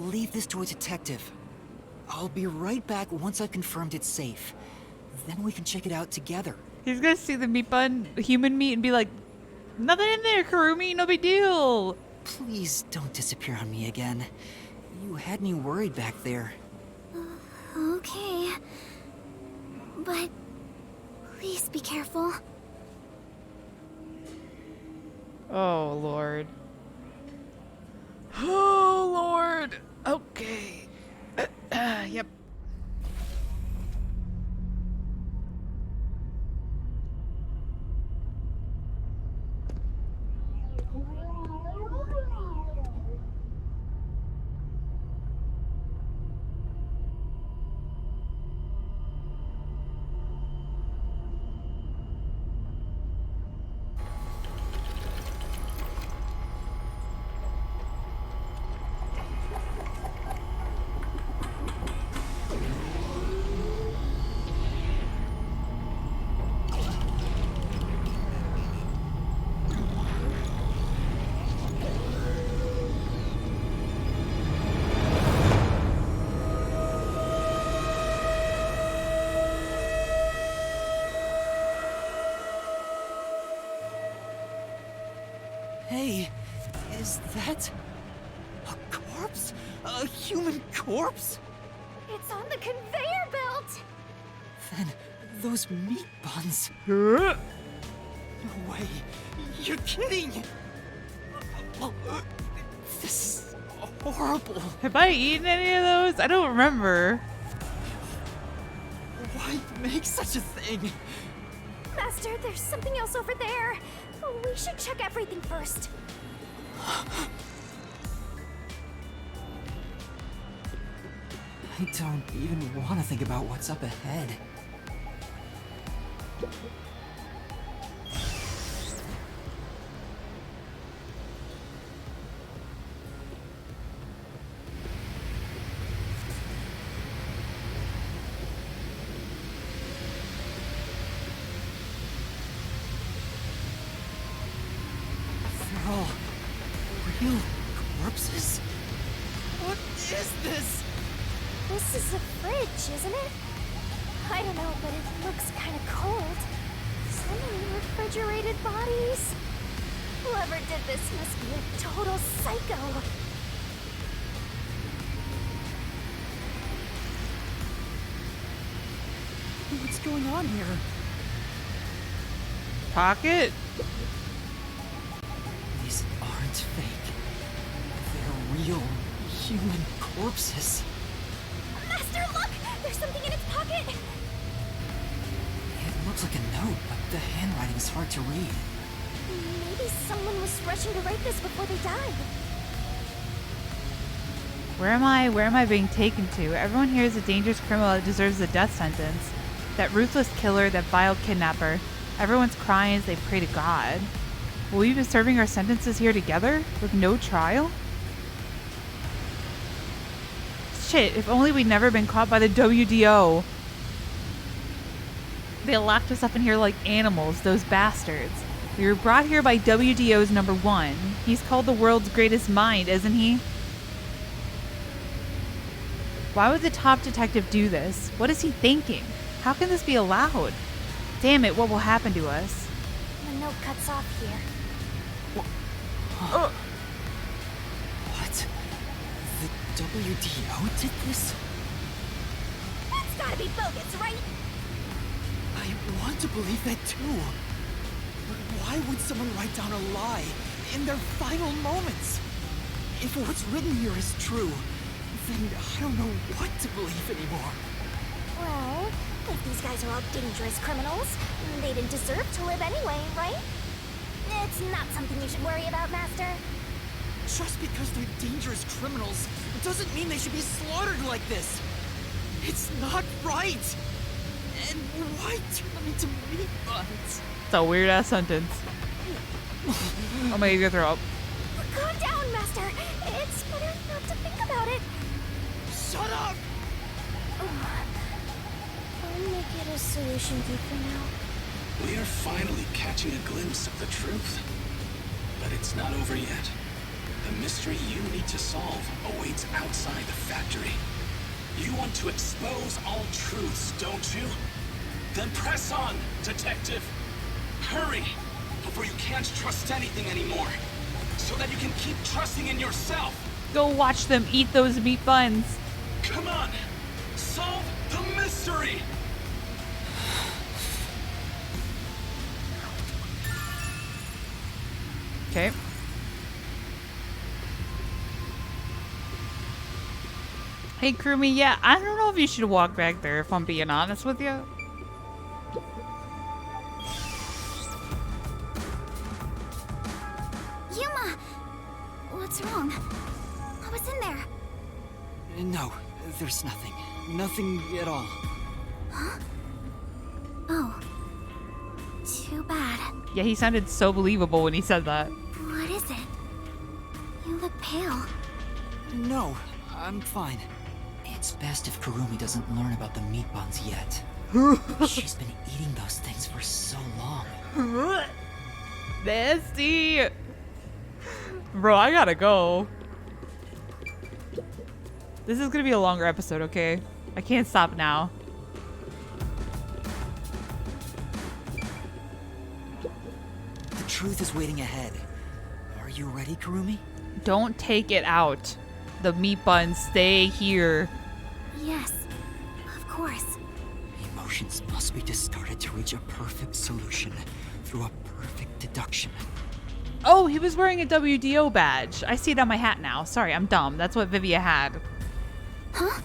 Leave this to a detective. I'll be right back once I've confirmed it's safe. Then we can check it out together. He's gonna see the meat bun, human meat, and be like, nothing in there, Kurumi, no big deal. Please don't disappear on me again. You had me worried back there. okay. But please be careful. Oh, Lord. Oh, Lord. Okay. Yep. Hey, is that a corpse? A human corpse? It's on the conveyor belt. Then those meat buns. No way. You're kidding. This is horrible. Have I eaten any of those? I don't remember. Why make such a thing? Master, there's something else over there. We should check everything first. I don't even want to think about what's up ahead. isn't it? I don't know, but it looks kind of cold. So many refrigerated bodies. Whoever did this must be a total psycho. What's going on here? Pocket? These aren't fake. They're real human corpses. Master, look! There's something in its pocket! It looks like a note, but the handwriting is hard to read. Maybe someone was rushing to write this before they died. Where am I? Where am I being taken to? Everyone here is a dangerous criminal that deserves a death sentence. That ruthless killer, that vile kidnapper. Everyone's crying as they pray to God. Will we be serving our sentences here together? With no trial? Shit, if only we'd never been caught by the WDO. They locked us up in here like animals, those bastards. We were brought here by WDO's number 1. He's called the world's greatest mind, isn't he? Why would the top detective do this? What is he thinking? How can this be allowed? Damn it, what will happen to us? The note cuts off here. What? The WDO did this? That's gotta be bogus, right? I want to believe that too. But why would someone write down a lie in their final moments? If what's written here is true, then I don't know what to believe anymore. Well, if these guys are all dangerous criminals, they didn't deserve to live anyway, right? It's not something you should worry about, Master. Just because they're dangerous criminals doesn't mean they should be slaughtered like this. It's not right. And why turn them into meat buns? It's a weird ass sentence. Oh my, you're gonna throw up. Calm down, Master. It's better not to think about it. Shut up! I'll make it a solution key for now. We are finally catching a glimpse of the truth. But it's not over yet. The mystery you need to solve awaits outside the factory. You want to expose all truths, don't you? Then press on, detective. Hurry, before you can't trust anything anymore. So that you can keep trusting in yourself. Go watch them eat those meat buns. Come on, solve the mystery. Okay. Hey, Krumi, yeah, I don't know if you should walk back there, if I'm being honest with you. Yuma! What's wrong? I was in there. No, there's nothing. Nothing at all. Oh. Too bad. Yeah, he sounded so believable when he said that. What is it? You look pale. No, I'm fine. It's best if Kurumi doesn't learn about the meat buns yet. She's been eating those things for so long. Nasty! Bro, I gotta go. This is gonna be a longer episode, okay? I can't stop now. The truth is waiting ahead. Are you ready, Kurumi? Don't take it out. The meat buns stay here. Yes, of course. Emotions must be discarded to reach a perfect solution through a perfect deduction. Oh, he was wearing a WDO badge. I see it on my hat now. Sorry, I'm dumb. That's what Vivia had. Huh?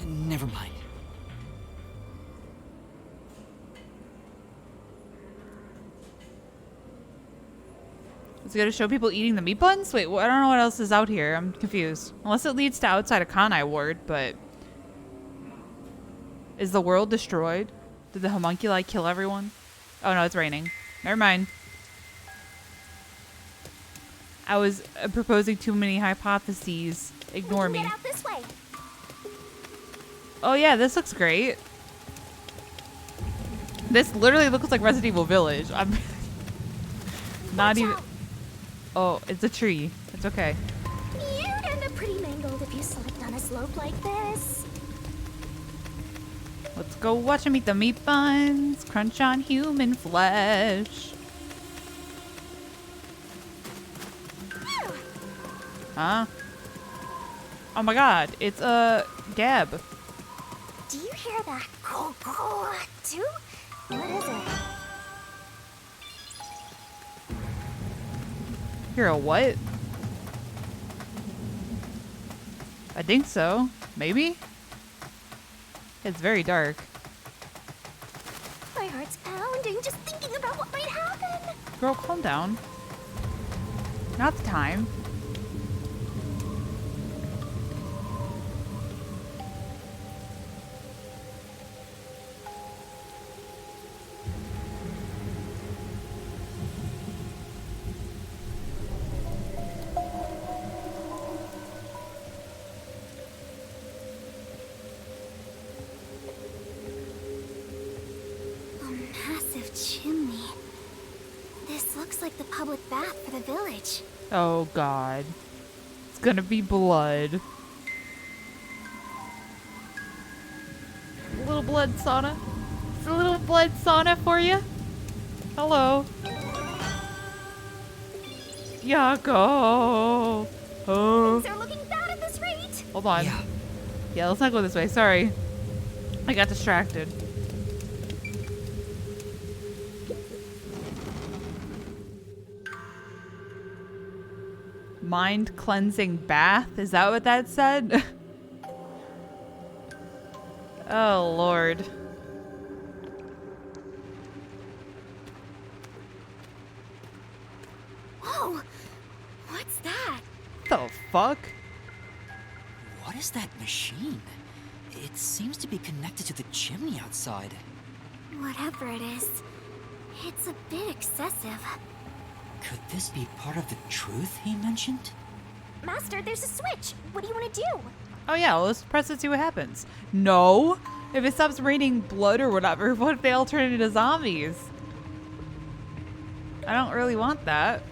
Never mind. Is it gonna show people eating the meat buns? Wait, I don't know what else is out here. I'm confused. Unless it leads to outside of Kanai Ward, but... Is the world destroyed? Did the homunculi kill everyone? Oh no, it's raining. Never mind. I was proposing too many hypotheses. Ignore me. Get out this way. Oh yeah, this looks great. This literally looks like Resident Evil Village. I'm not even... Oh, it's a tree. It's okay. You'd end up pretty mangled if you slipped on a slope like this. Let's go watch him eat the meat buns. Crunch on human flesh. Huh? Oh my god, it's Gab. Do you hear that? Too? What is it? Hear a what? I think so. Maybe? It's very dark. My heart's pounding just thinking about what might happen. Girl, calm down. Not the time. A massive chimney. This looks like the public bath for the village. Oh god. It's gonna be blood. A little blood sauna. It's a little blood sauna for you. Hello. Yako. Oh. They're looking bad at this rate. Hold on. Yeah. Yeah, let's not go this way. Sorry. I got distracted. Mind cleansing bath? Is that what that said? Oh, Lord. Whoa! What's that? The fuck? What is that machine? It seems to be connected to the chimney outside. Whatever it is, it's a bit excessive. Could this be part of the truth he mentioned? Master, there's a switch. What do you want to do? Oh yeah, well, let's press it, see what happens. No! If it stops raining blood or whatever, what if they all turn into zombies? I don't really want that.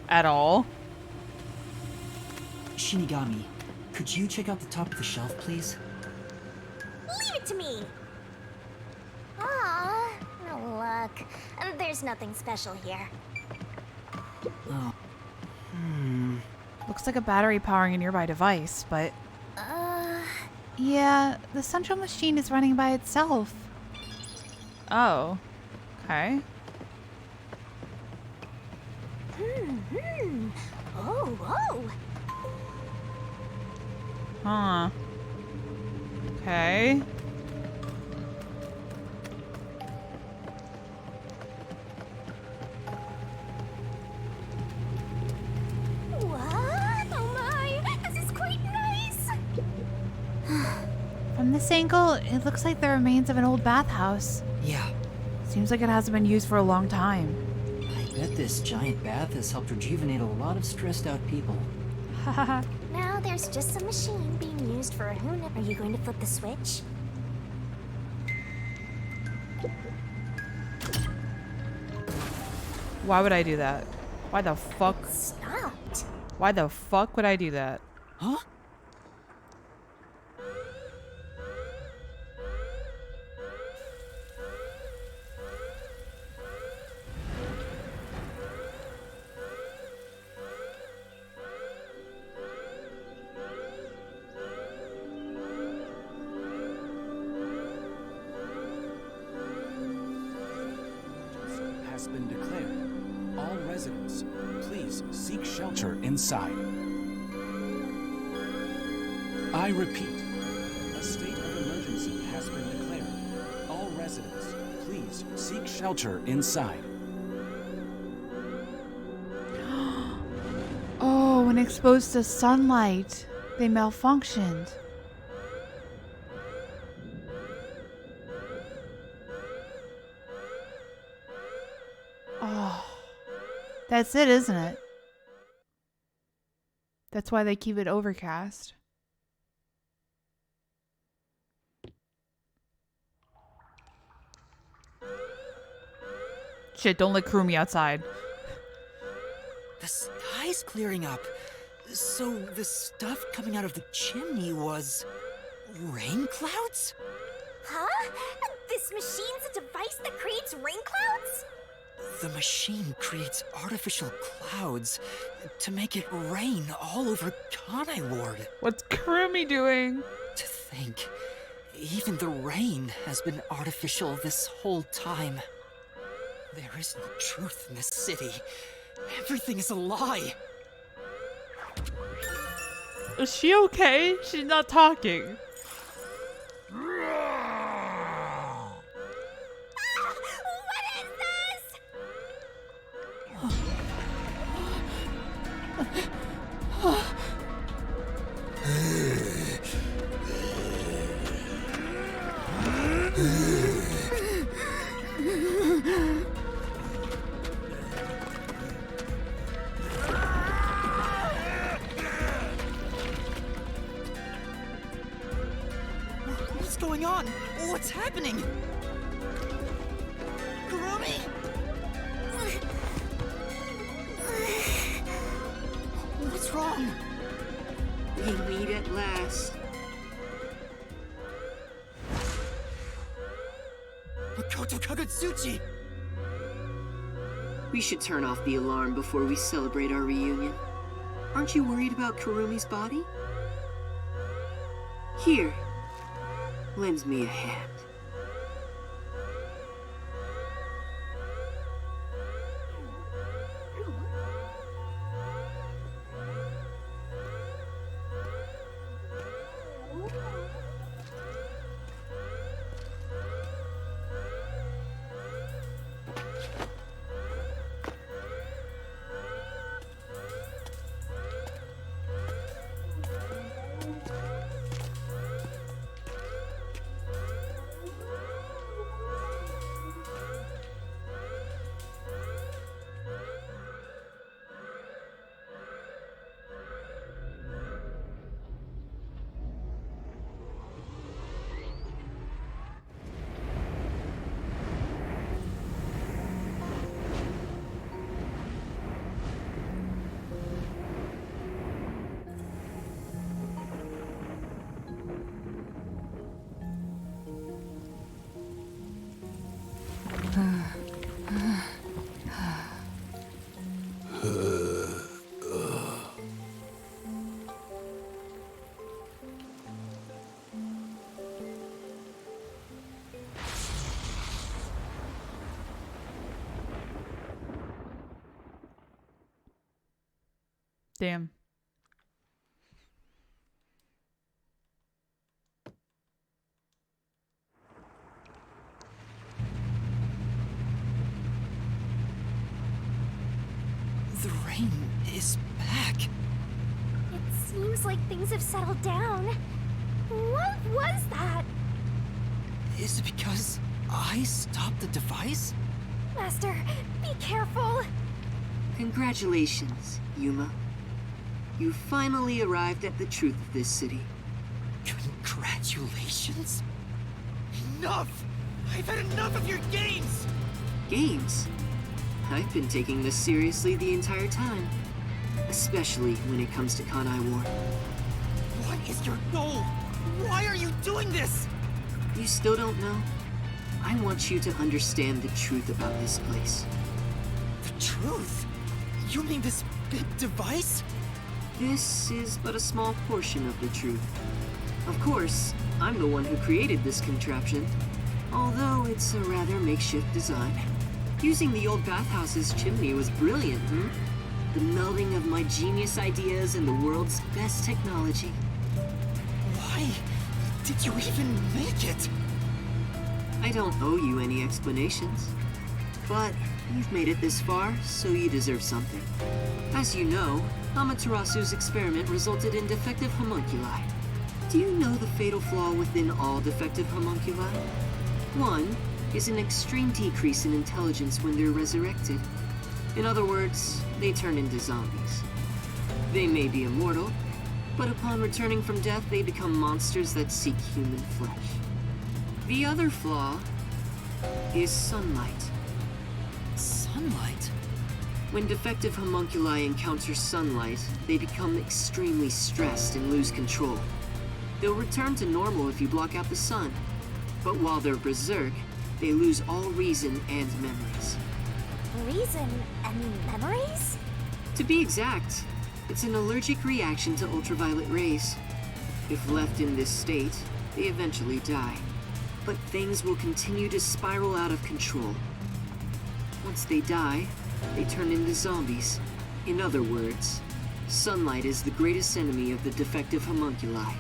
At all. Shinigami, could you check out the top of the shelf, please? Leave it to me. Ah, no luck. There's nothing special here. Oh. Looks like a battery powering a nearby device, but... Yeah, the central machine is running by itself. Oh. Okay. Oh. Huh. Okay. What? Oh my, this is quite nice. From this angle, it looks like the remains of an old bathhouse. Yeah. Seems like it hasn't been used for a long time. I bet this giant bath has helped rejuvenate a lot of stressed out people. Now there's just a machine being used for who knows. Are you going to flip the switch? Why would I do that? Why the fuck? Stopped. Why the fuck would I do that? Huh? Has been declared. All residents, please seek shelter inside. I repeat, a state of emergency has been declared. All residents, please seek shelter inside. Oh, when exposed to sunlight, they malfunctioned. Oh, that's it, isn't it? That's why they keep it overcast. Shit, don't let Kurumi outside. The sky's clearing up. So the stuff coming out of the chimney was... Rain clouds? Huh? This machine's a device that creates rain clouds? The machine creates artificial clouds to make it rain all over Kanai Ward. What's Kurumi doing? To think, even the rain has been artificial this whole time. There is no truth in this city. Everything is a lie. Is she okay? She's not talking. What is this? What's going on? What's happening? Kurumi? What's wrong? We meet at last. Makoto Kagutsuchi! We should turn off the alarm before we celebrate our reunion. Aren't you worried about Kurumi's body? Here, lend me a hand. Damn. The rain is back. It seems like things have settled down. What was that? Is it because I stopped the device? Master, be careful. Congratulations, Yuma. You finally arrived at the truth of this city. Congratulations? Enough! I've had enough of your games! Games? I've been taking this seriously the entire time. Especially when it comes to Kanai Ward. What is your goal? Why are you doing this? You still don't know? I want you to understand the truth about this place. The truth? You mean this big device? This is but a small portion of the truth. Of course, I'm the one who created this contraption, although it's a rather makeshift design. Using the old bathhouse's chimney was brilliant, The melding of my genius ideas and the world's best technology. Why did you even make it? I don't owe you any explanations. But you've made it this far, so you deserve something. As you know, Amaterasu's experiment resulted in defective homunculi. Do you know the fatal flaw within all defective homunculi? One is an extreme decrease in intelligence when they're resurrected. In other words, they turn into zombies. They may be immortal, but upon returning from death, they become monsters that seek human flesh. The other flaw is sunlight. Sunlight? When defective homunculi encounter sunlight, they become extremely stressed and lose control. They'll return to normal if you block out the sun. But while they're berserk, they lose all reason and memories. Reason and memories? To be exact, it's an allergic reaction to ultraviolet rays. If left in this state, they eventually die. But things will continue to spiral out of control. Once they die, they turn into zombies. In other words, sunlight is the greatest enemy of the defective homunculi.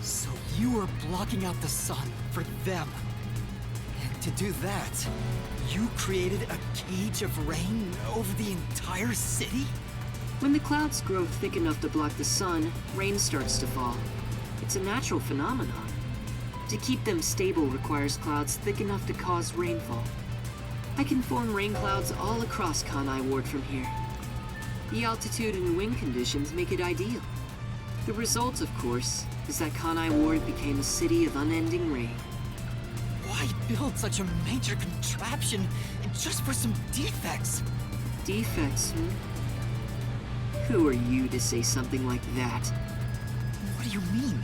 So you were blocking out the sun for them. And to do that, you created a cage of rain over the entire city? When the clouds grow thick enough to block the sun, rain starts to fall. It's a natural phenomenon. To keep them stable requires clouds thick enough to cause rainfall. I can form rain clouds all across Kanai Ward from here. The altitude and wind conditions make it ideal. The result, of course, is that Kanai Ward became a city of unending rain. Why build such a major contraption just for some defects? Defects, hmm? Who are you to say something like that? What do you mean?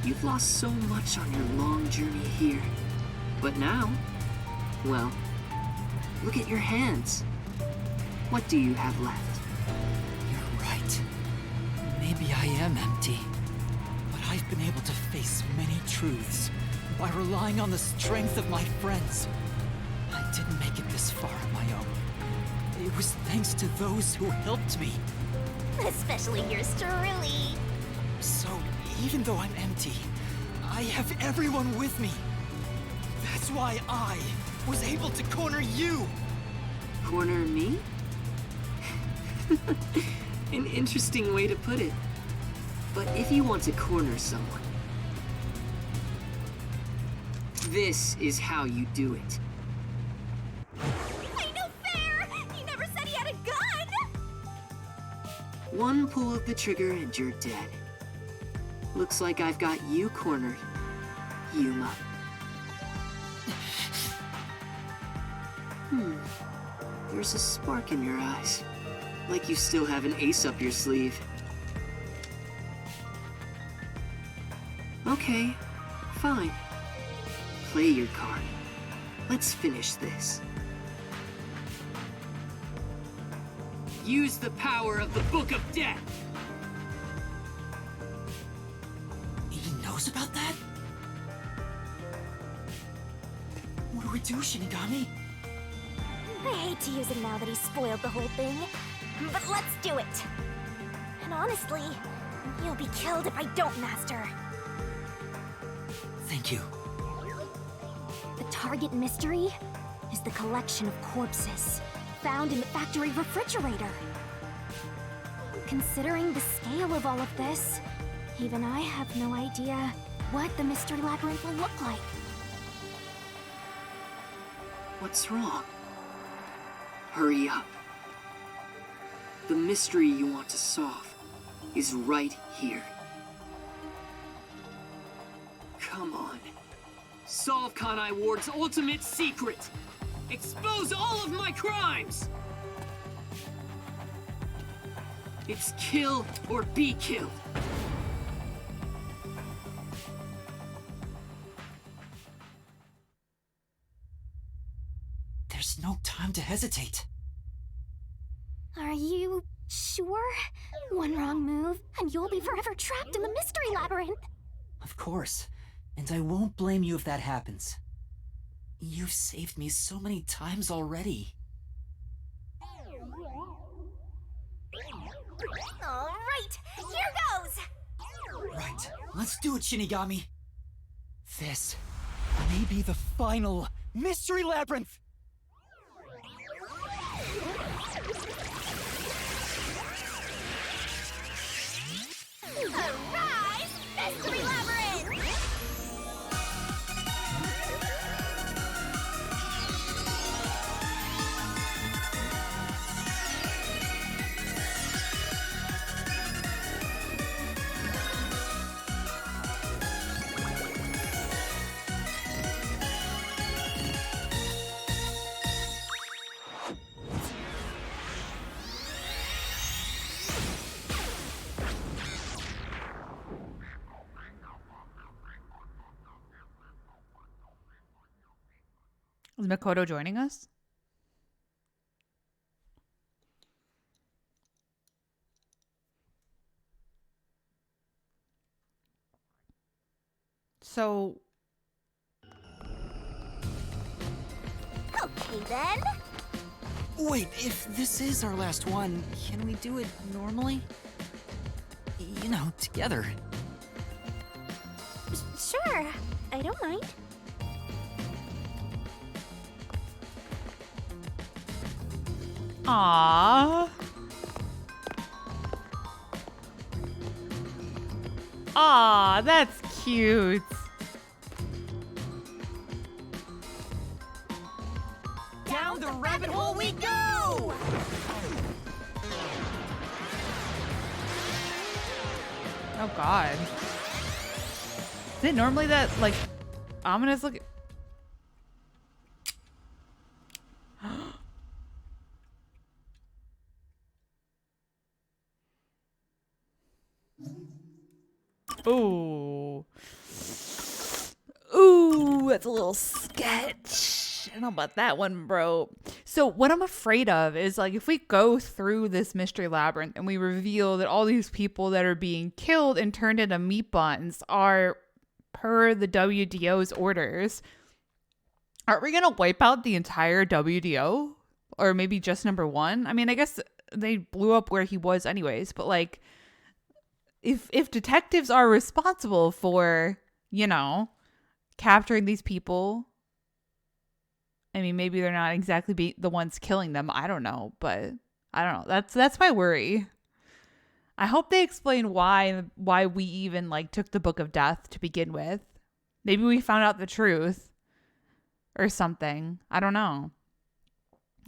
You've lost so much on your long journey here. But now, well, look at your hands. What do you have left? You're right. Maybe I am empty. But I've been able to face many truths by relying on the strength of my friends. I didn't make it this far on my own. It was thanks to those who helped me. Especially yours truly. So, even though I'm empty, I have everyone with me. That's why I was able to corner you. Corner me? An interesting way to put it. But if you want to corner someone, this is how you do it. Ain't no fair! He never said he had a gun! One pull of the trigger and you're dead. Looks like I've got you cornered, Yuma. There's a spark in your eyes. Like you still have an ace up your sleeve. Okay, fine. Play your card. Let's finish this. Use the power of the Book of Death! He knows about that? What do we do, Shinigami? I hate to use him now that he's spoiled the whole thing, but let's do it. And honestly, you'll be killed if I don't, Master. Thank you. The target mystery is the collection of corpses found in the factory refrigerator. Considering the scale of all of this, even I have no idea what the mystery labyrinth will look like. What's wrong? Hurry up. The mystery you want to solve is right here. Come on. Solve Kanai Ward's ultimate secret! Expose all of my crimes! It's kill or be killed. There's no time to hesitate. Are you sure? One wrong move, and you'll be forever trapped in the mystery labyrinth. Of course. And I won't blame you if that happens. You've saved me so many times already. All right, here goes! Right, let's do it, Shinigami. This may be the final mystery labyrinth. Arise, mystery labyrinth! Is Makoto joining us? So, Okay then. Wait, if this is our last one, can we do it normally? You know, together. Sure, I don't mind. aww. Aw, that's cute. Down the rabbit hole we go! Oh god. Is it normally that, like, ominous look? Ooh. Ooh, that's a little sketch. I don't know about that one, bro. So what I'm afraid of is, like, if we go through this mystery labyrinth and we reveal that all these people that are being killed and turned into meat buns are per the WDO's orders, aren't we gonna wipe out the entire WDO? Or maybe just number one? I mean, I guess they blew up where he was anyways, but like, if detectives are responsible for, you know, capturing these people, I mean, maybe they're not exactly the ones killing them. I don't know, but I don't know. That's my worry. I hope they explain why we even like took the Book of Death to begin with. Maybe we found out the truth or something. I don't know.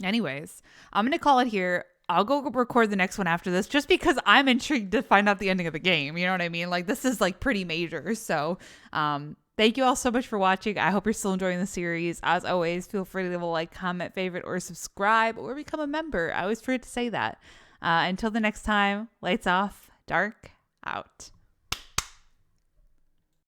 Anyways, I'm going to call it here. I'll go record the next one after this just because I'm intrigued to find out the ending of the game. You know what I mean? Like, this is like pretty major. So, thank you all so much for watching. I hope you're still enjoying the series. As always, feel free to leave a like, comment, favorite, or subscribe, or become a member. I always forget to say that. Until the next time, lights off, dark out.